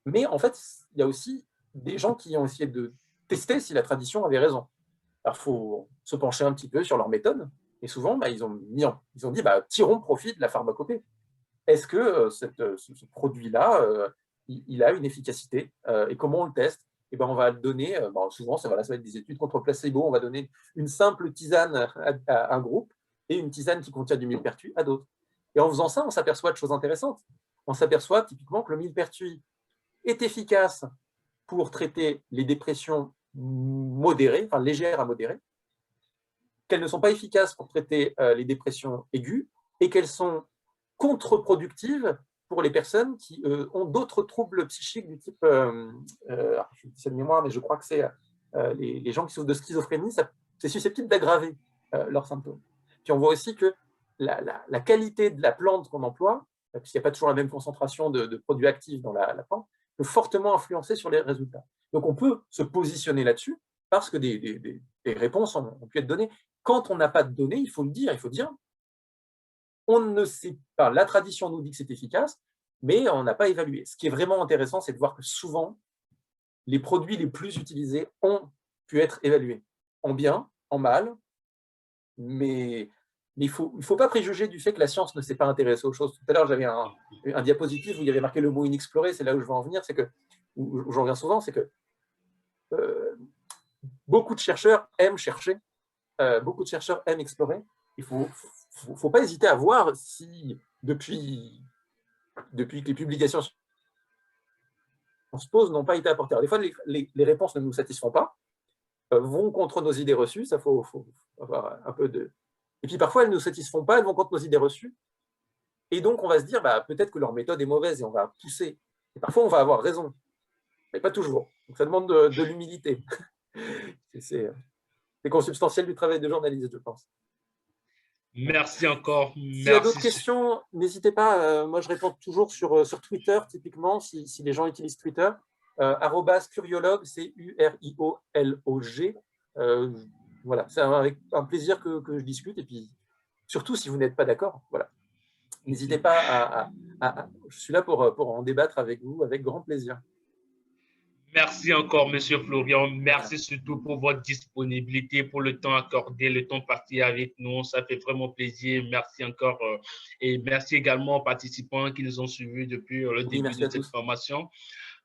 mais en fait, il y a aussi des gens qui ont essayé de tester si la tradition avait raison. Alors, il faut se pencher un petit peu sur leur méthode, et souvent, ils ont dit, tirons profit de la pharmacopée. Est-ce que ce produit-là, il a une efficacité, et comment on le teste? Et on va le donner, souvent ça va être des études contre placebo, on va donner une simple tisane à un groupe et une tisane qui contient du millepertuis à d'autres. Et en faisant ça, on s'aperçoit de choses intéressantes. On s'aperçoit typiquement que le millepertuis est efficace pour traiter les dépressions modérées, enfin légères à modérées, qu'elles ne sont pas efficaces pour traiter les dépressions aiguës, et qu'elles sont contre-productives pour les personnes qui ont d'autres troubles psychiques du type, je dis ça de mémoire, mais je crois que c'est les gens qui souffrent de schizophrénie, c'est susceptible d'aggraver leurs symptômes. Puis on voit aussi que la qualité de la plante qu'on emploie, puisqu'il n'y a pas toujours la même concentration de produits actifs dans la plante, peut fortement influencer sur les résultats. Donc on peut se positionner là-dessus parce que des réponses ont pu être données. Quand on n'a pas de données, il faut le dire, on ne sait pas, la tradition nous dit que c'est efficace, mais on n'a pas évalué. Ce qui est vraiment intéressant, c'est de voir que souvent, les produits les plus utilisés ont pu être évalués, en bien, en mal, mais il ne faut pas préjuger du fait que la science ne s'est pas intéressée aux choses. Tout à l'heure, j'avais un diapositive où il y avait marqué le mot inexploré, c'est là où je veux en venir, où j'en reviens souvent, c'est que beaucoup de chercheurs aiment chercher, beaucoup de chercheurs aiment explorer. Il ne faut pas hésiter à voir si, depuis que les publications on se pose n'ont pas été apportées. Alors, des fois, les réponses ne nous satisfont pas, vont contre nos idées reçues, ça faut avoir un peu de... Et puis parfois, elles ne nous satisfont pas, elles vont contre nos idées reçues, et donc on va se dire, peut-être que leur méthode est mauvaise, et on va pousser. Et parfois, on va avoir raison, mais pas toujours. Donc ça demande de l'humilité. C'est consubstantiel du travail de journaliste, je pense. Merci encore. S'il y a d'autres questions, n'hésitez pas. Moi, je réponds toujours sur Twitter, typiquement, si les gens utilisent Twitter. @curiolog, c'est URIOLOG. Voilà, c'est avec un plaisir que je discute. Et puis, surtout, si vous n'êtes pas d'accord, voilà. N'hésitez pas je suis là pour en débattre avec vous, avec grand plaisir. Merci encore, Monsieur Florian. Merci surtout pour votre disponibilité, pour le temps accordé, le temps passé avec nous. Ça fait vraiment plaisir. Merci encore. Et merci également aux participants qui nous ont suivis depuis le Oui, début merci de à cette tous. formation.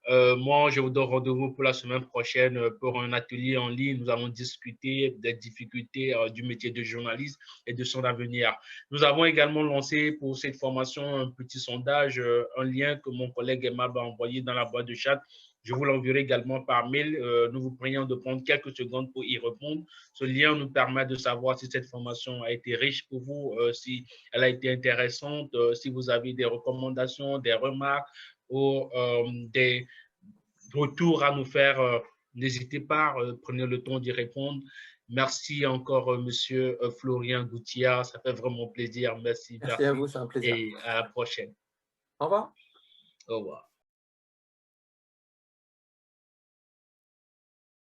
Moi, je vous donne rendez-vous pour la semaine prochaine pour un atelier en ligne. Nous allons discuter des difficultés du métier de journaliste et de son avenir. Nous avons également lancé pour cette formation un petit sondage, un lien que mon collègue Emma va envoyer dans la boîte de chat. Je vous l'enverrai également par mail. Nous vous prions de prendre quelques secondes pour y répondre. Ce lien nous permet de savoir si cette formation a été riche pour vous, si elle a été intéressante, si vous avez des recommandations, des remarques ou des retours à nous faire. N'hésitez pas, prenez le temps d'y répondre. Merci encore, Monsieur Florian Goutier. Ça fait vraiment plaisir. Merci, Merci à merci. vous, c'est un plaisir. Et à la prochaine. Au revoir. Au revoir.